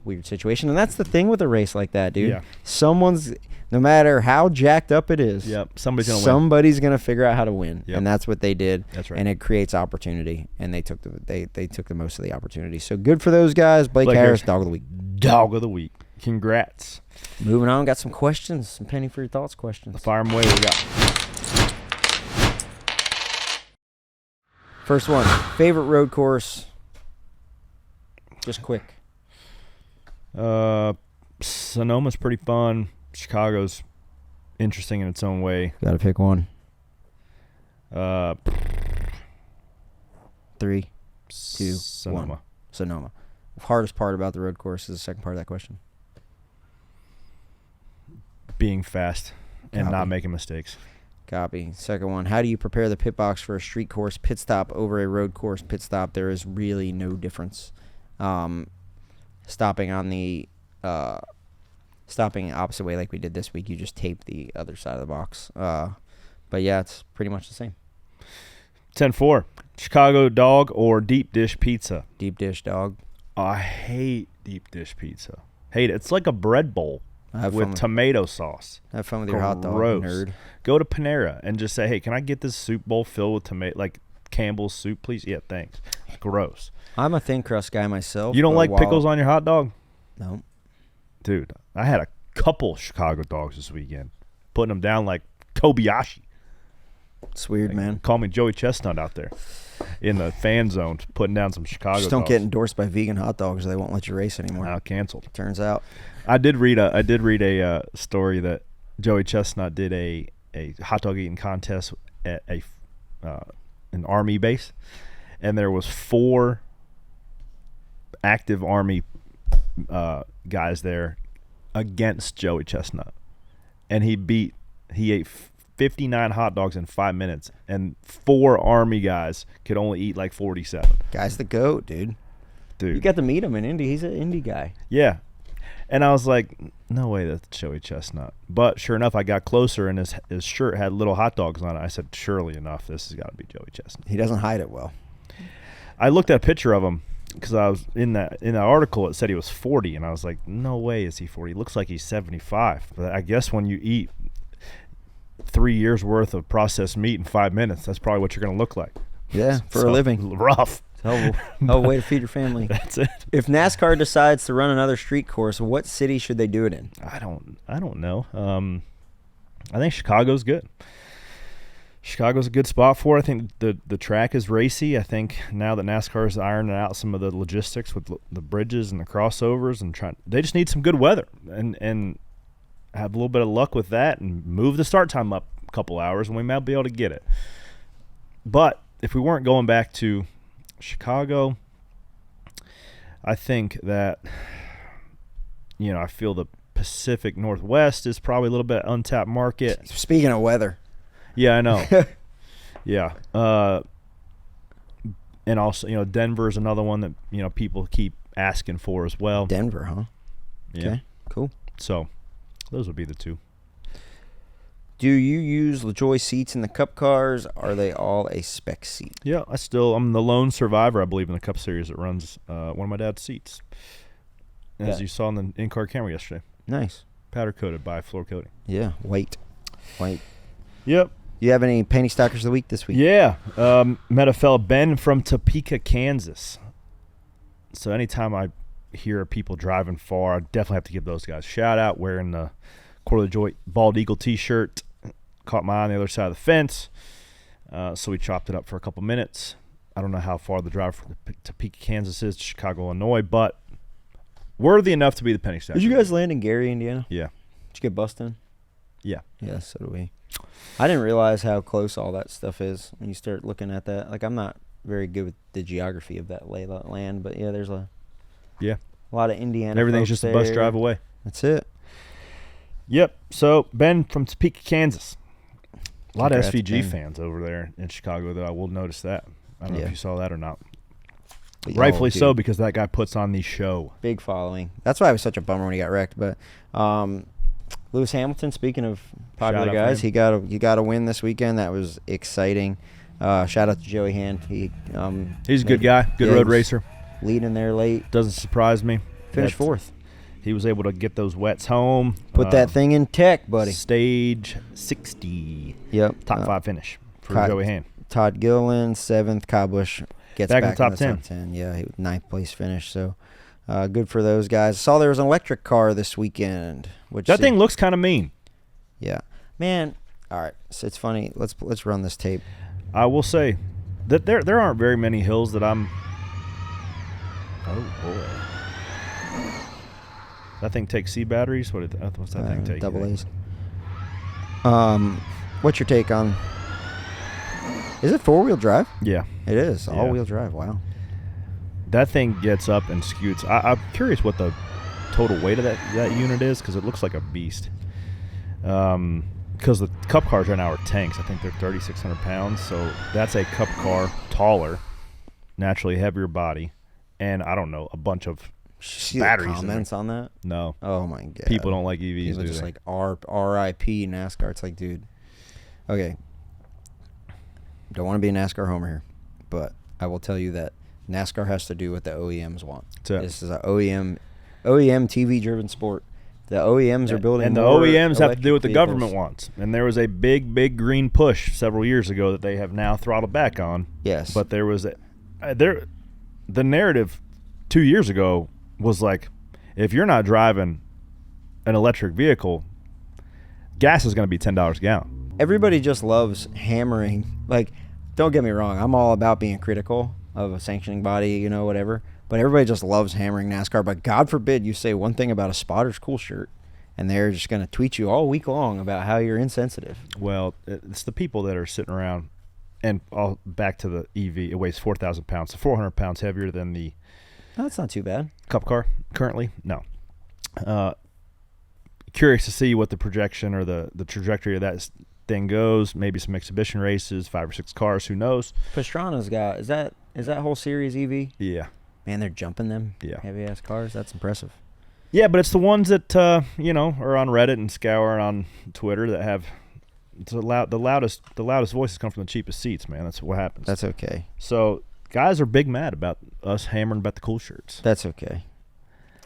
Speaker 4: weird situation. And that's the thing with a race like that, dude.
Speaker 1: Yeah.
Speaker 4: Someone's, no matter how jacked up it is, somebody's gonna figure out how to win.
Speaker 1: Yep.
Speaker 4: And that's what they did.
Speaker 1: That's right.
Speaker 4: And it creates opportunity, and they took the most of the opportunity. So good for those guys. Blake Harris, dog of the week.
Speaker 1: Dog of the week. Congrats.
Speaker 4: Moving on, got some questions, some Penny for your thoughts questions.
Speaker 1: Fire them away. We got
Speaker 4: first one. Favorite road course. Just quick.
Speaker 1: Sonoma's pretty fun. Chicago's interesting in its own way.
Speaker 4: Got to pick one. 3, 2,
Speaker 1: Sonoma.
Speaker 4: 1. Sonoma. The hardest part about the road course is the second part of that question.
Speaker 1: Being fast and not making mistakes.
Speaker 4: Copy. Second one. How do you prepare the pit box for a street course pit stop over a road course pit stop? There is really no difference. Stopping on the stopping opposite way like we did this week, you just tape the other side of the box. But yeah, it's pretty much the same.
Speaker 1: 10-4. Chicago dog or deep dish pizza?
Speaker 4: Deep dish dog.
Speaker 1: I hate deep dish pizza. Hate it. It's like a bread bowl with tomato sauce.
Speaker 4: Have fun with your hot dog, nerd.
Speaker 1: Go to Panera and just say, hey, can I get this soup bowl filled with tomato, like Campbell's soup, please? Yeah, thanks. Gross.
Speaker 4: I'm a thin crust guy myself.
Speaker 1: You don't like pickles on your hot dog?
Speaker 4: No.
Speaker 1: Dude, I had a couple Chicago dogs this weekend. Putting them down like Kobayashi.
Speaker 4: It's weird, man.
Speaker 1: Call me Joey Chestnut out there in the fan zone, putting down some Chicago
Speaker 4: Just don't
Speaker 1: dogs.
Speaker 4: get endorsed by vegan hot dogs. They won't let you race anymore.
Speaker 1: Now canceled.
Speaker 4: Turns out.
Speaker 1: I did read a story that Joey Chestnut did a hot dog eating contest at an Army base, and there was 4 active Army guys there against Joey Chestnut, and he ate 59 hot dogs in 5 minutes, and 4 Army guys could only eat like 47.
Speaker 4: Guy's the GOAT, dude. You got to meet him in Indy. He's an Indy guy.
Speaker 1: Yeah. And I was like, no way that's Joey Chestnut. But sure enough, I got closer, and his shirt had little hot dogs on it. I said, surely enough, this has got to be Joey Chestnut.
Speaker 4: He doesn't hide it well.
Speaker 1: I looked at a picture of him because I was in that article. It said he was 40, and I was like, no way is he 40. He looks like he's 75. But I guess when you eat 3 years worth of processed meat in 5 minutes, that's probably what you're going to look like.
Speaker 4: Yeah, for a living.
Speaker 1: Rough.
Speaker 4: Hell way to feed your family.
Speaker 1: That's it.
Speaker 4: If NASCAR decides to run another street course, what city should they do it in?
Speaker 1: I don't know. I think Chicago's good. Chicago's a good spot for it. I think the track is racy. I think now that NASCAR is ironing out some of the logistics with the bridges and the crossovers and they just need some good weather and have a little bit of luck with that and move the start time up a couple hours, and we might be able to get it. But if we weren't going back to Chicago, I think that, I feel the Pacific Northwest is probably a little bit untapped market.
Speaker 4: Speaking of weather.
Speaker 1: Yeah, I know. Yeah. And also, Denver is another one that, people keep asking for as well.
Speaker 4: Denver, huh?
Speaker 1: Yeah.
Speaker 4: Okay, cool.
Speaker 1: So those would be the two.
Speaker 4: Do you use LaJoie seats in the Cup cars? Are they all a spec seat?
Speaker 1: Yeah, I'm the lone survivor, I believe, in the Cup Series that runs one of my dad's seats. As you saw in the in-car camera yesterday.
Speaker 4: Nice.
Speaker 1: Powder coated by floor coating.
Speaker 4: Yeah, white.
Speaker 1: Yep.
Speaker 4: You have any penny stockers of the week this week?
Speaker 1: Yeah. Met a fella, Ben from Topeka, Kansas. So anytime I hear people driving far, I definitely have to give those guys a shout out, wearing the Corley Joy Bald Eagle t-shirt. Caught my eye on the other side of the fence. So we chopped it up for a couple minutes. I don't know how far the drive from Topeka, Kansas is to Chicago, Illinois, but worthy enough to be the penny stacker.
Speaker 4: Did you guys land in Gary, Indiana?
Speaker 1: Yeah.
Speaker 4: Did you get bussed in?
Speaker 1: Yeah.
Speaker 4: Yeah, so do we. I didn't realize how close all that stuff is when you start looking at that. Like, I'm not very good with the geography of that land, but yeah, there's a lot of Indiana.
Speaker 1: And everything's just a bus drive away.
Speaker 4: That's it.
Speaker 1: Yep. So Ben from Topeka, Kansas. A lot
Speaker 4: Congrats,
Speaker 1: of SVG
Speaker 4: Ben.
Speaker 1: fans over there in Chicago, though. I will notice that. I don't know if you saw that or not.
Speaker 4: But
Speaker 1: Rightfully so, because that guy puts on the show.
Speaker 4: Big following. That's why it was such a bummer when he got wrecked. But Lewis Hamilton, speaking of popular guys, he got a win this weekend. That was exciting. Shout out to Joey Hand.
Speaker 1: He's a good guy, good road racer.
Speaker 4: Leading there late.
Speaker 1: Doesn't surprise me.
Speaker 4: Finished fourth.
Speaker 1: He was able to get those wets home.
Speaker 4: Put that thing in tech, buddy.
Speaker 1: Stage 60.
Speaker 4: Yep.
Speaker 1: Top 5 finish for Joey Hand.
Speaker 4: Todd Gilliland, 7th. Kyle Busch gets back in the top 10. Yeah, he was 9th place finish. So good for those guys. I saw there was an electric car this weekend.
Speaker 1: That thing looks kind of mean.
Speaker 4: Yeah. Man, all right. So it's funny. Let's run this tape.
Speaker 1: I will say that there aren't very many hills that I'm... Oh, boy. That thing takes C batteries? What's that thing take?
Speaker 4: Double A's. What's your take on... Is it 4-wheel drive?
Speaker 1: Yeah.
Speaker 4: It is. All-wheel drive. Wow.
Speaker 1: That thing gets up and scoots. I'm curious what the total weight of that unit is, because it looks like a beast. Because the Cup cars right now are tanks. I think they're 3,600 pounds. So that's a Cup car, taller, naturally heavier body, and I don't know, a bunch of batteries.
Speaker 4: Comments on that?
Speaker 1: No.
Speaker 4: Oh my god.
Speaker 1: People don't like EVs.
Speaker 4: People just like R.I.P. NASCAR. It's like, dude. Okay. Don't want to be a NASCAR homer here, but I will tell you that NASCAR has to do what the OEMs want. This is an OEM TV driven sport. The OEMs are building,
Speaker 1: and the OEMs have to do what the government wants. And there was a big green push several years ago that they have now throttled back on.
Speaker 4: Yes,
Speaker 1: but there was the narrative 2 years ago was like, if you're not driving an electric vehicle, gas is going to be $10 a gallon.
Speaker 4: Everybody just loves hammering. Like, don't get me wrong, I'm all about being critical of a sanctioning body, whatever. But everybody just loves hammering NASCAR. But God forbid you say one thing about a Spotter's Cool shirt, and they're just going to tweet you all week long about how you're insensitive.
Speaker 1: Well, it's the people that are sitting around, and back to the EV, it weighs 4,000 pounds, so 400 pounds heavier than the...
Speaker 4: No, that's not too bad.
Speaker 1: Cup car currently? No. Curious to see what the projection or the trajectory of that thing goes. Maybe some exhibition races, 5 or 6 cars, who knows?
Speaker 4: Pastrana's got... Is that whole series EV?
Speaker 1: Yeah.
Speaker 4: Man, they're jumping them
Speaker 1: heavy-ass
Speaker 4: cars. That's impressive.
Speaker 1: Yeah, but it's the ones that are on Reddit and scour on Twitter that have the loudest voices come from the cheapest seats, man. That's what happens.
Speaker 4: That's okay.
Speaker 1: So guys are big mad about us hammering about the cool shirts.
Speaker 4: That's okay.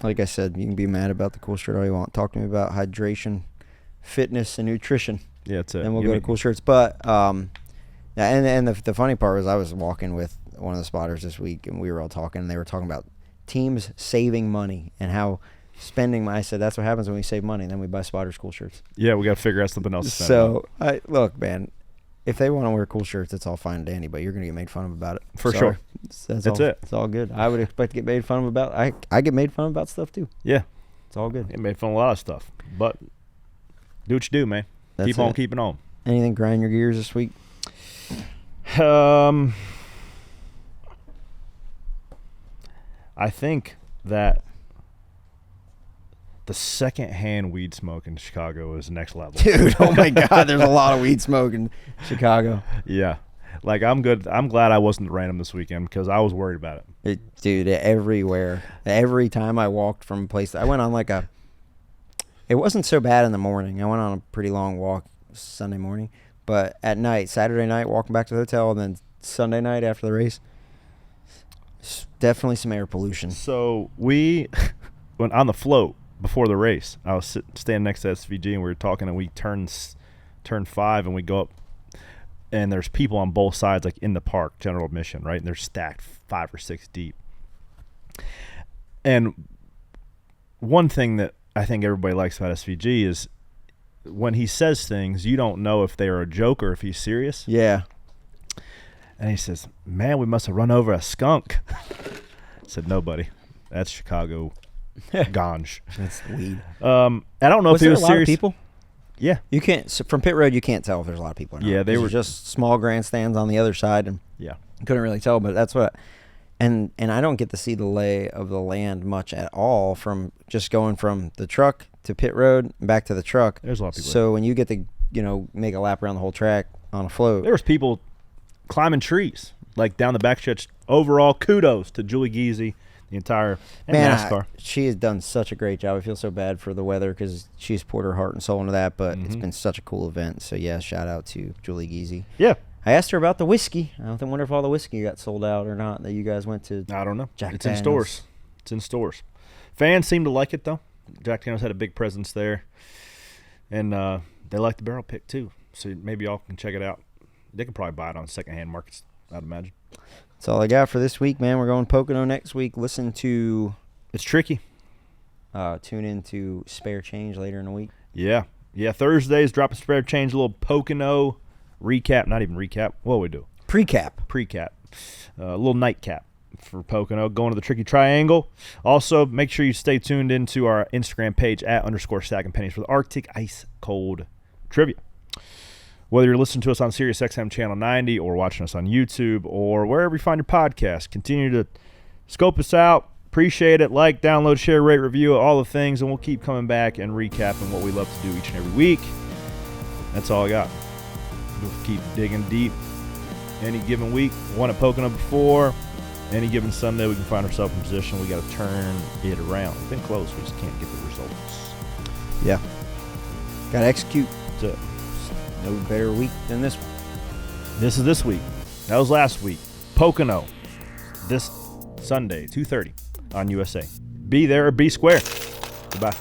Speaker 4: Like I said, you can be mad about the cool shirt all you want. Talk to me about hydration, fitness, and nutrition.
Speaker 1: Yeah, that's it.
Speaker 4: And we'll go to cool shirts. But and the funny part was I was walking with one of the spotters this week, and we were all talking, and they were talking about teams saving money and how spending. I said that's what happens when we save money. Then we buy spotters cool shirts.
Speaker 1: Yeah, we got to figure out something else to spend
Speaker 4: So look, man. If they want to wear cool shirts, it's all fine and dandy, but you're going to get made fun of about it.
Speaker 1: For sure.
Speaker 4: That's
Speaker 1: it.
Speaker 4: It's all good. I would expect to get made fun of about. I get made fun of about stuff too.
Speaker 1: Yeah.
Speaker 4: It's all good.
Speaker 1: It made fun of a lot of stuff, but do what you do, man. Keep on keeping on.
Speaker 4: Anything grind your gears this week?
Speaker 1: I think that the secondhand weed smoke in Chicago is next level.
Speaker 4: Dude, oh my God, there's a lot of weed smoke in Chicago.
Speaker 1: Yeah. Like, I'm good. I'm glad I wasn't random this weekend because I was worried about it.
Speaker 4: Dude, everywhere. Every time I walked from a place, I went on it wasn't so bad in the morning. I went on a pretty long walk Sunday morning, but at night, Saturday night, walking back to the hotel, and then Sunday night after the race, definitely some air pollution.
Speaker 1: So we went on the float before the race. I was standing next to SVG, and we were talking, and we turn 5, and we go up, and there's people on both sides, like in the park, general admission, right? And they're stacked 5 or 6 deep. And one thing that I think everybody likes about SVG is when he says things, you don't know if they are a joke or if he's serious.
Speaker 4: Yeah.
Speaker 1: And he says, "Man, we must have run over a skunk." I said, "No, buddy. That's Chicago ganj."
Speaker 4: That's weed.
Speaker 1: I don't know if he was serious.
Speaker 4: Was there a lot of people?
Speaker 1: Yeah.
Speaker 4: You can't from pit road. You can't tell if there's a lot of people or not.
Speaker 1: Yeah, they were
Speaker 4: just small grandstands on the other side, and
Speaker 1: yeah,
Speaker 4: couldn't really tell. But that's what. And I don't get to see the lay of the land much at all from just going from the truck to pit road and back to the truck.
Speaker 1: There's a lot of people.
Speaker 4: So when you get to make a lap around the whole track on a float,
Speaker 1: there was people climbing trees like down the backstretch. Overall, kudos to Julie Geezy, the entire NASCAR.
Speaker 4: She has done such a great job. I feel so bad for the weather because she's poured her heart and soul into that, but it's been such a cool event. So yeah, shout out to Julie Geezy.
Speaker 1: Yeah.
Speaker 4: I asked her about the whiskey. I wonder if all the whiskey got sold out or not that you guys went to.
Speaker 1: I don't know.
Speaker 4: Jack
Speaker 1: It's
Speaker 4: Daniels.
Speaker 1: in stores. Fans seem to like it, though. Jack Daniels had a big presence there. And they like the barrel pick, too. So maybe y'all can check it out. They can probably buy it on secondhand markets, I'd imagine.
Speaker 4: That's all I got for this week, man. We're going Pocono next week. Listen to...
Speaker 1: It's tricky.
Speaker 4: Tune in to Spare Change later in the week.
Speaker 1: Yeah. Yeah, Thursdays, drop a Spare Change, a little Pocono recap. Not even recap. What do we do?
Speaker 4: Precap.
Speaker 1: A little nightcap for Pocono. Going to the Tricky Triangle. Also, make sure you stay tuned into our Instagram page @_Stacking Pennies for the Arctic Ice Cold Trivia. Whether you're listening to us on Sirius XM Channel 90 or watching us on YouTube or wherever you find your podcast, continue to scope us out. Appreciate it. Like, download, share, rate, review, all the things, and we'll keep coming back and recapping what we love to do each and every week. That's all I got. We'll keep digging deep. Any given week, won at Pocono before. Any given Sunday, we can find ourselves in position. We got to turn it around. We've been close. We just can't get the results.
Speaker 4: Yeah. Got to execute.
Speaker 1: That's it.
Speaker 4: No better week than this one.
Speaker 1: This is this week. That was last week. Pocono. This Sunday, 2:30 on USA. Be there or be square. Goodbye.